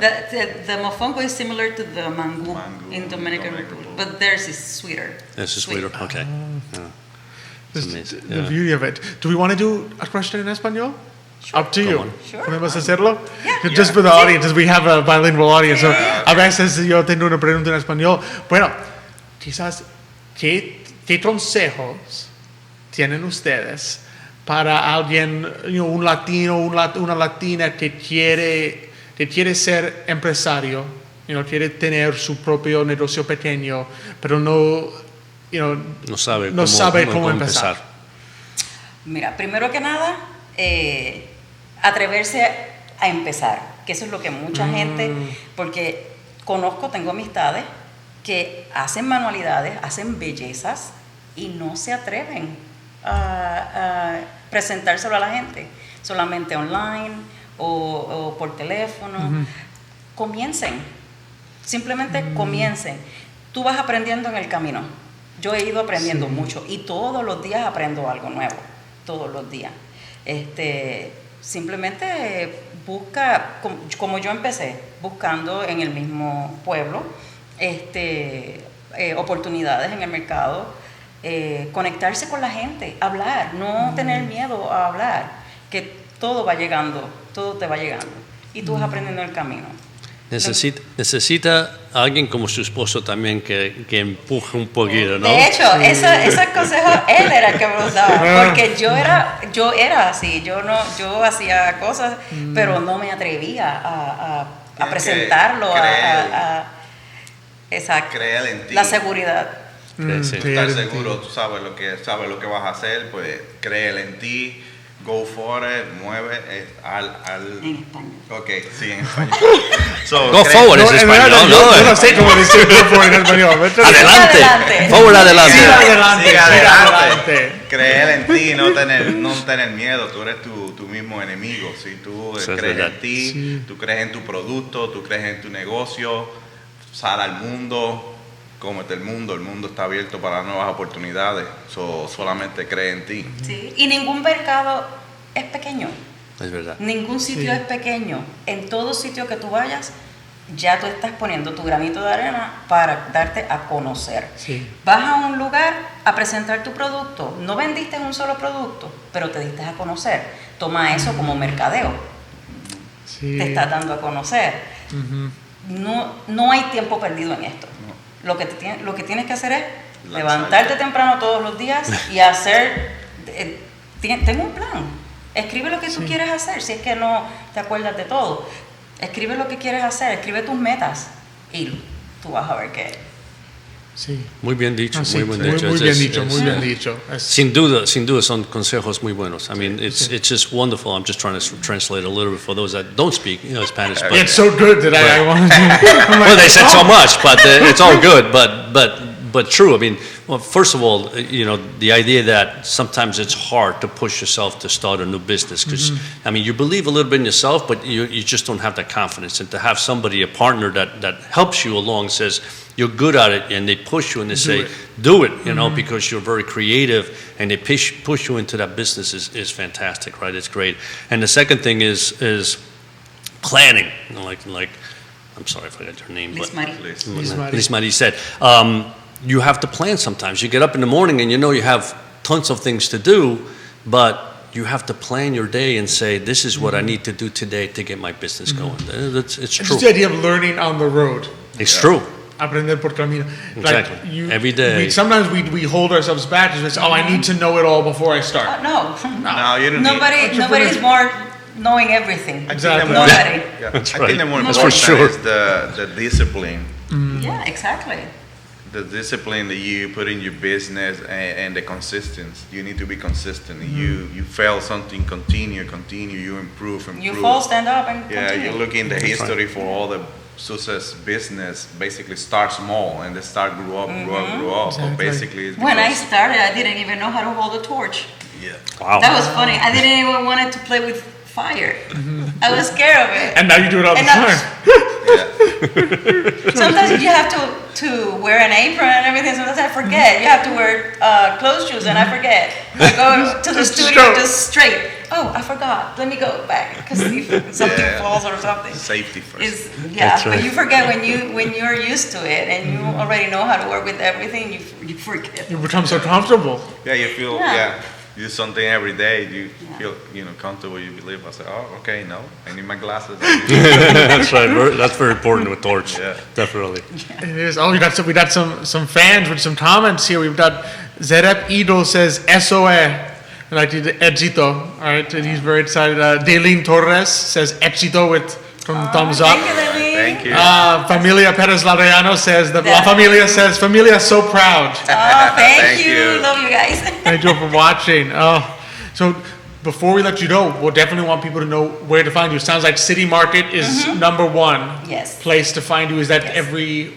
C: The mofongo is similar to the mango in Dominican Republic, but theirs is sweeter.
B: This is sweeter. Okay. Yeah.
A: Just
B: amazing,
A: the
B: yeah.
A: beauty of it. Do we want to do a question in español? Up to you.
B: on.
C: Sure.
A: ¿Podemos hacerlo?
C: Yeah.
A: Just for the audience, as we have a bilingual audience. So a veces yo tengo una pregunta en español. Bueno, quizás, ¿qué consejos tienen ustedes para alguien, un latino, una latina que quiere ser empresario, quiere tener su propio negocio pequeño, pero no sabe cómo empezar?
C: Mira, primero que nada, atreverse a empezar, que eso es lo que mucha gente, porque tengo amistades que hacen manualidades, hacen bellezas y no se atreven a presentárselo a la gente, solamente online o por teléfono. Comiencen, simplemente comiencen. Tú vas aprendiendo en el camino. Yo he ido aprendiendo mucho y todos los días aprendo algo nuevo, todos los días. Simplemente busca, como yo empecé, buscando en el mismo pueblo oportunidades en el mercado, conectarse con la gente, hablar, no tener miedo a hablar, que todo va llegando, todo te va llegando y tú vas aprendiendo en el camino.
B: Necesita alguien como su esposo también que empuje un poquito, ¿no?
C: De hecho, esos consejos él era el que me los daba, porque yo era así, yo hacía cosas, pero no me atrevía a presentarlo, exacto,
D: creer en ti.
C: La seguridad.
B: Sí.
D: Estar seguro, tú sabes lo que vas a hacer, pues créele en ti. Go for it, mueve
C: En español.
D: Ok, sí, en español.
B: Go forward es español, ¿no?
A: Yo no sé cómo decir go forward en español.
B: Adelante. Forward, adelante.
D: Sigue adelante. Creer en ti, no tener miedo. Tú eres tu mismo enemigo. Si tú crees en ti, tú crees en tu producto, tú crees en tu negocio, sal al mundo. Cómete el mundo está abierto para nuevas oportunidades, solamente cree en ti.
C: Sí, y ningún mercado es pequeño.
B: Es verdad.
C: Ningún sitio es pequeño. En todo sitio que tú vayas, ya tú estás poniendo tu granito de arena para darte a conocer.
A: Sí.
C: Vas a un lugar a presentar tu producto, no vendiste un solo producto, pero te diste a conocer. Toma eso como mercadeo.
A: Sí.
C: Te estás dando a conocer. No hay tiempo perdido en esto. Lo que tienes que hacer es levantarte temprano todos los días y hacer, tengo un plan, escribe lo que tú quieres hacer, si es que no te acuerdas de todo, escribe lo que quieres hacer, escribe tus metas y tú vas a ver qué.
A: Sí.
B: Muy bien dicho, muy bien dicho. Sin duda son consejos muy buenos. I mean, it's just wonderful. I'm just trying to translate a little bit for those that don't speak, Spanish. But,
A: it's so good that I wanted to.
B: Well, they said so much, but it's all good. But true. I mean, well, first of all, the idea that sometimes it's hard to push yourself to start a new business because, I mean, you believe a little bit in yourself, but you just don't have that confidence. And to have somebody, a partner that helps you along, says, you're good at it, and they push you and they say, do it, because you're very creative, and they push you into that business is fantastic, right? It's great. And the second thing is planning. Like I'm sorry, I forgot your name. Lizmarie said, you have to plan sometimes. You get up in the morning and you have tons of things to do, but you have to plan your day and say, this is what I need to do today to get my business going. It's true.
A: It's the idea of learning on the road.
B: It's true.
A: Aprender por camino.
B: Exactly. Every day.
A: Sometimes we hold ourselves back and say, I need to know it all before I start.
C: No,
D: you don't
C: nobody's more knowing everything.
A: Exactly.
C: Nobody.
B: That's
D: I
B: right.
D: think the more
B: That's
D: important
B: for sure.
D: is the discipline.
C: Yeah, exactly.
D: The discipline that you put in your business and the consistency. You need to be consistent. You fail something, continue, you improve.
C: You fall, stand up, and continue.
D: You look in the history for all the success business, basically start small and they start grow up.
A: Exactly.
D: But basically it's
C: when I started, I didn't even know how to hold a torch.
D: Yeah.
B: Wow.
C: That was funny. I didn't even want to play with fire. I was scared of it.
A: And now you do it all the time.
C: Sometimes you have to wear an apron and everything. Sometimes I forget. You have to wear closed shoes and I forget. I go to the studio just straight. Oh, I forgot. Let me go back because if something falls or something.
D: Safety first.
B: That's right.
C: But you forget when you're used to it and you already know how to work with everything. You forget.
A: You become so comfortable.
D: Yeah, you feel you do something every day. You feel comfortable. You believe. I say, oh, okay, no, I need my glasses.
B: That's right. That's very important with torch.
D: Yeah.
B: Definitely.
A: It is. Oh, we got some fans with some comments here. We've got Zerep Idol says SOE. I'd like to do éxito, all right? And he's very excited. Daylene Torres says éxito from the thumbs up.
C: Thank you, Lily.
D: Thank you.
A: Familia Perez Laureano says, La Familia says, Familia is so proud.
C: Oh, thank you.
D: you.
C: Love you guys.
A: Thank you for watching. So before we let you go, we'll definitely want people to know where to find you. It sounds like City Market is number one
C: Yes.
A: place to find you. Is that
C: Yes.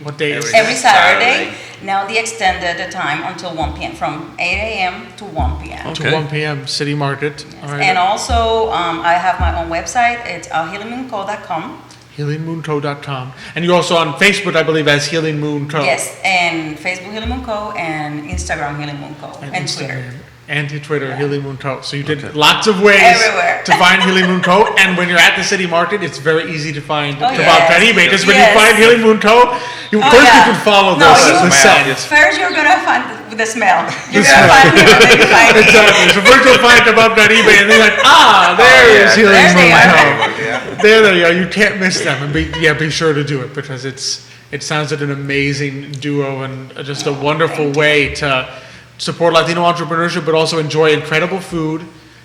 A: what day is it?
C: Every Saturday. Now the extended time until 1 p.m. from 8 a.m. to 1 p.m.
A: To 1 p.m. City Market. All right.
C: And also, I have my own website. It's healingmoonco.com.
A: HealingMoonCo.com. And you're also on Facebook, I believe, as Healing Moon Co.
C: Yes, and Facebook Healing Moon Co. and Instagram Healing Moon Co. and Twitter.
A: Instagram. And Twitter, Healing Moon Co. So you did lots of ways
C: Everywhere.
A: to find Healing Moon Co. And when you're at the City Market, it's very easy to find Kabob
C: yes.
A: Caribe. Because when you
C: Yes.
A: find Healing Moon Co., you can follow
C: No,
A: the scent.
C: First, you're gonna find the smell. You're
A: The
C: gonna
A: smell.
C: find him, and then you find me.
A: Exactly. So first you'll find Kabob Caribe, and then like, there is Healing
C: There they
A: Moon
C: are.
A: Co.
D: Yeah.
A: There they are. You can't miss them. And be sure to do it because it sounds like an amazing duo and just a wonderful way to support Latino entrepreneurship, but also enjoy incredible food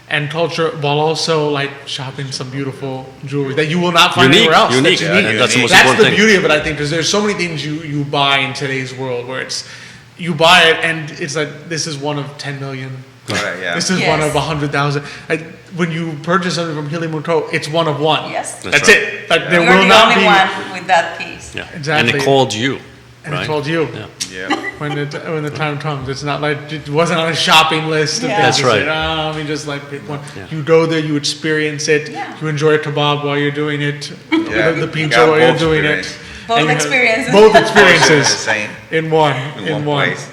A: and culture while also like shopping some beautiful jewelry that you will not find anywhere else.
B: Unique.
A: That's unique.
B: And that's the most
A: That's
B: important
A: the
B: thing.
A: beauty of it, I think, because there's so many things you buy in today's world where you buy it and it's like, this is one of 10 million.
D: Correct, yeah.
A: This is
C: Yes.
A: one of 100,000. When you purchase something from Healing Moon Co., it's one of one.
C: Yes.
A: That's
B: right.
A: it. Like there
C: You're
A: will
C: the
A: not
C: only
A: be.
C: one with that piece.
B: Yeah.
A: Exactly.
B: And it called you.
A: And
B: right?
A: it told you
B: Yeah.
D: Yeah.
A: when the time comes. It's not like it wasn't on a shopping list. Of
C: Yeah.
A: things
B: That's
A: to
B: right.
A: say, let me just like pick one.
B: Yeah.
A: You go there, you experience it.
C: Yeah.
A: You enjoy a kebab while you're doing it.
D: Yeah.
A: The
D: You
A: pizza
D: got
A: while you're
D: both
A: doing
D: experience.
A: it.
C: Both
A: And you have
C: experiences.
A: Both
D: The
A: experiences
D: same
A: in one.
D: in one place.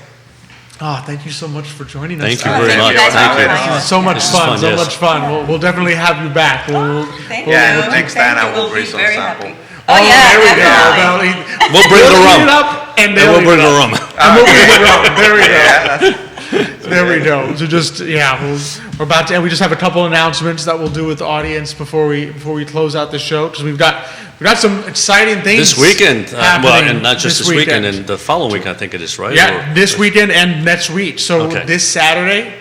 A: Oh, thank you so much for joining us.
B: Thank you
C: Oh,
B: very
C: thank
B: much.
C: you guys
B: Thank
C: for
B: you.
C: having us.
A: So much
B: This is
A: fun,
B: fun,
A: so
B: yes.
A: much fun. We'll definitely have you back.
C: Thank
D: Yeah,
C: you.
D: next
C: Thank
D: time I
C: you.
D: will
C: We'll
D: bring
C: be
D: some
C: very
D: sample.
C: happy. Oh, yeah,
A: there we
C: definitely.
A: go.
B: We'll bring the
A: We'll
B: rum.
A: heat it up and
B: And
A: they'll
B: we'll
A: heat
B: bring
A: it
B: the
A: up.
B: rum.
A: And we'll bring the rum. There we go.
D: Yeah.
A: There we go. So just we're about to, and we just have a couple announcements that we'll do with the audience before we close out the show because we've got some exciting things
B: This weekend,
A: happening
B: and not just this weekend, and the following week, I think it is, right?
A: yeah, this weekend and next week. So
B: Okay.
A: this Saturday,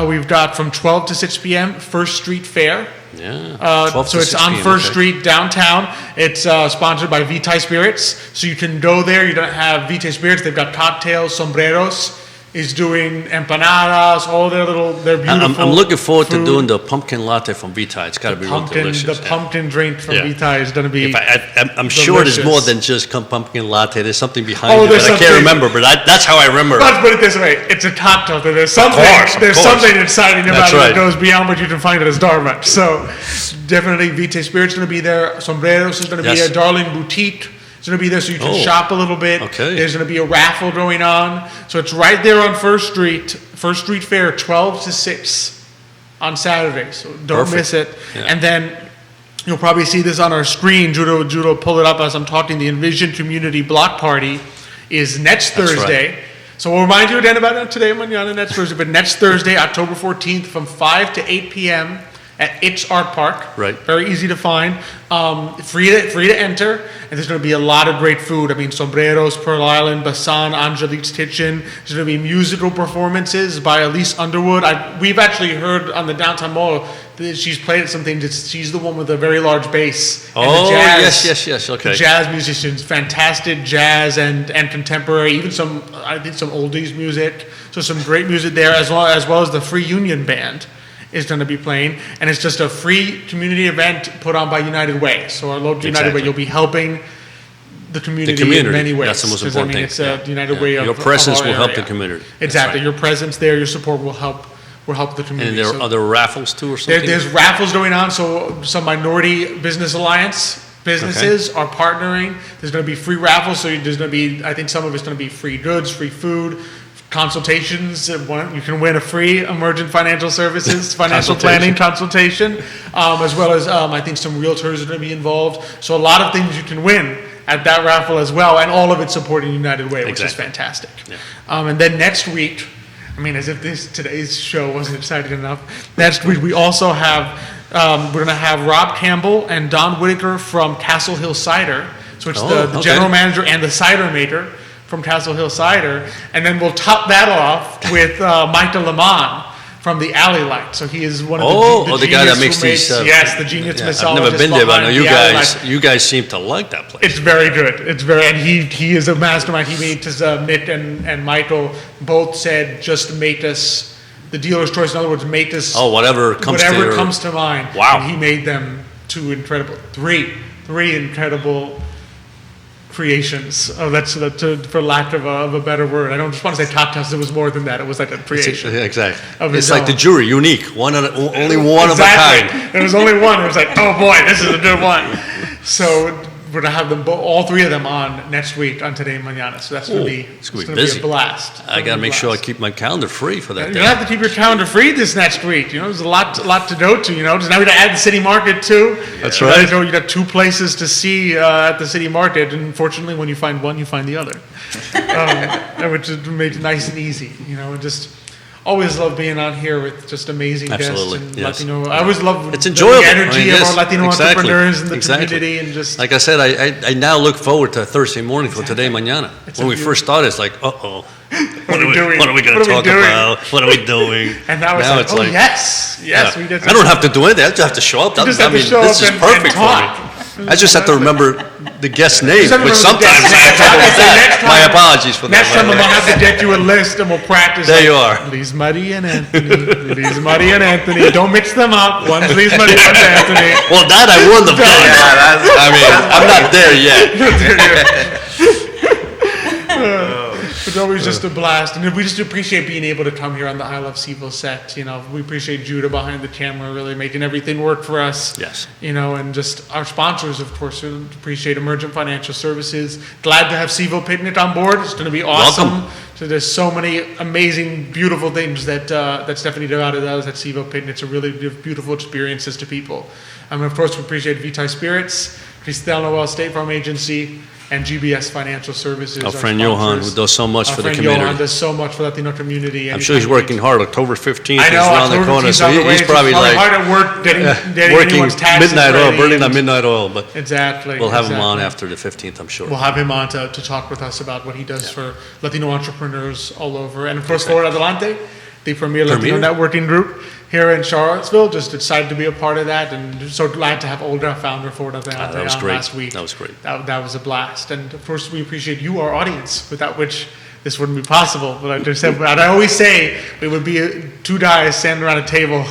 A: we've got from 12 to 6 p.m. First Street Fair.
B: Yeah. 12
A: So
B: to
A: it's
B: 6
A: on
B: p.m.,
A: First
B: okay.
A: Street downtown. It's sponsored by Vitae Spirits. So you can go there. You don't have Vitae Spirits. They've got cocktails, sombreros. Is doing empanadas, all their beautiful.
B: I'm looking forward to
A: food.
B: doing the pumpkin latte from Vitae. It's got to be real delicious.
A: The
B: yeah.
A: pumpkin drink from
B: Yeah.
A: Vitae is going to be.
B: I'm sure there's more
A: delicious.
B: than just pumpkin latte. There's something behind
A: Oh,
B: it, but
A: there's
B: I can't
A: something-
B: remember. But that's how I remember.
A: Let's put it this way: it's a cocktail. There's something.
B: course, of
A: there's
B: course.
A: something exciting about
B: That's
A: it that
B: right.
A: goes beyond what you can find at a Starbucks. So definitely, Vitae Spirits going to be there. Sombreros is going to be
B: Yes.
A: there. Darling Boutique is going to be there, so you can
B: Oh.
A: shop a little bit.
B: Okay.
A: There's going to be a raffle going on. So it's right there on First Street Fair, 12 to 6 on Saturday. So don't
B: Perfect.
A: miss it.
B: Yeah.
A: And then you'll probably see this on our screen. Judo will pull it up as I'm talking. The Envision Community Block Party is next
B: That's right.
A: Thursday. So we'll remind you again about it today, Mañana, next Thursday. But next Thursday, October 14th, from 5 to 8 p.m. at It's Art Park.
B: Right.
A: Very easy to find. Free to enter. And there's going to be a lot of great food. I mean, Sombreros, Pearl Island, Basan, Angelique's Kitchen. There's going to be musical performances by Elise Underwood. We've actually heard on the downtown mall that she's played at some things. She's the one with a very large bass. And
B: Oh,
A: the jazz,
B: yes. Okay.
A: the jazz musicians, fantastic jazz and contemporary, even some oldies music. So some great music there, as well as the Free Union Band is going to be playing, and it's just a free community event put on by United Way. So our local United Way,
B: Exactly.
A: you'll be helping the community, in
B: community.
A: many ways.
B: That's the most
A: 'Cause,
B: important
A: It's
B: thing.
A: a United
B: Yeah.
A: Way of
B: Your presence
A: of our
B: will help the
A: area.
B: community. That's
A: Exactly,
B: right.
A: your presence there, your support will help the community.
B: And there
A: So-
B: are other raffles too, or something.
A: there's raffles going on, so some Minority Business Alliance businesses are partnering. There's going to be free raffles, so there's going to be, I think some of it's going to be free goods, free food, consultations. You can win a free Emergent Financial Services, financial planning consultation, as well as I think some realtors are going to be involved. So a lot of things you can win at that raffle as well, and all of it supporting United Way, which is
B: Exactly.
A: fantastic.
B: Yeah.
A: And then next week, I mean, as if today's show wasn't exciting enough. Next week, we also have, we're going to have Rob Campbell and Don Whitaker from Castle Hill Cider. So it's the
B: okay.
A: general manager and the cider maker from Castle Hill Cider. And then we'll top that off with Mike DeLeman from the Alley Light. So he is one of
B: the guy that makes
A: genius
B: these.
A: yes, the genius
B: I've
A: mixologist.
B: never been there, but I know
A: behind
B: you guys seem to like that place.
A: It's very good. It's very, and he is a mastermind. He made us, Mitt and Michael both said, just make us the dealer's choice. In other words, make us
B: whatever comes
A: to mind.
B: Wow.
A: And he made them three incredible creations. Oh, that's for lack of a better word. I don't just want to say top test. It was more than that. It was like a creation.
B: Exactly.
A: It's
B: like the jury, unique, only one of a kind.
A: There was only one. It was like, oh boy, this is a good one. So we're gonna have them all three of them on next week on Today Mañana. So that's gonna be
B: busy.
A: A blast.
B: I gotta make sure I keep my calendar free for that.
A: You have to keep your calendar free this next week. There's a lot to go to. Just now we gotta add the city market too.
B: That's right.
A: You got two places to see at the city market, and unfortunately, when you find one, you find the other, which makes it nice and easy. And just. Always love being on here with just amazing guests and Latino. I always love
B: it's enjoyable.
A: The energy of our Latino entrepreneurs in the community, and just
B: like I said, I now look forward to Thursday morning for Today Mañana. When we first started, it's like, what are we going to talk about? What are we doing?
A: And now it's like, yes, we did.
B: I don't have to do anything. I just have to show up.
A: This
B: is perfect for me. I just have to remember the guest's name, which sometimes I have trouble with that. My apologies for that.
A: Next time I'm going to have to get you a list and we'll practice.
B: There you are.
A: Lizmarie and Anthony. Don't mix them up. One's Lizmarie, one's Anthony.
B: Well, that I wouldn't have done. I'm not there yet.
A: It's always just a blast, and we just appreciate being able to come here on the I Love CVille set. We appreciate Judah behind the camera, really making everything work for us.
B: Yes.
A: And just our sponsors, of course. We appreciate Emergent Financial Services. Glad to have CVille Picnic on board. It's going to be awesome.
B: Welcome.
A: So there's so many amazing, beautiful things that Stephanie Dorado does at CVille Picnic. It's a really beautiful experiences to people. And of course, we appreciate Vitae Spirits, Cristel, Noel State Farm Agency, and GBS Financial Services.
B: Our friend Johan, who does so much for the community.
A: Johan does so much for the Latino community.
B: I'm sure he's working hard. October 15th
A: is
B: around the corner, so he's probably like
A: hard at work getting
B: working
A: anyone's taxes
B: midnight oil,
A: ready.
B: burning that midnight oil. But
A: exactly.
B: We'll have him on after the 15th, I'm sure.
A: We'll have him on to talk with us about what he does for Latino entrepreneurs all over. And of course, for Adelante, the premier Latino networking group here in Charlottesville. Just excited to be a part of that, and so glad to have Olga, founder for Adelante, on last week.
B: That was great.
A: That was a blast. And of course, we appreciate you, our audience, without which this wouldn't be possible. But I always say we would be two guys standing around a table.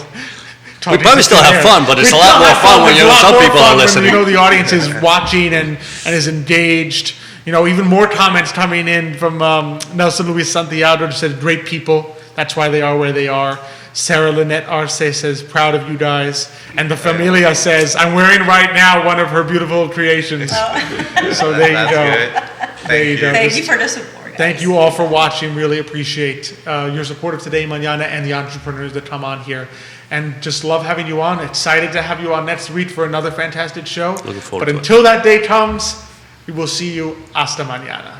B: We probably still have fun, but it's a lot more fun when some people are listening.
A: The audience is watching and is engaged. Even more comments coming in from Nelson Luis Santiago, who said, great people. That's why they are where they are. Sarah Lynette Arce says, proud of you guys. And the Familia says, I'm wearing right now one of her beautiful creations. So there you go.
D: Good. Thank
C: you for the support, guys.
A: Thank you all for watching. Really appreciate your support of Today Mañana and the entrepreneurs that come on here. And just love having you on. Excited to have you on next week for another fantastic show.
B: Looking forward
A: to it. But until that day comes, we will see you hasta mañana.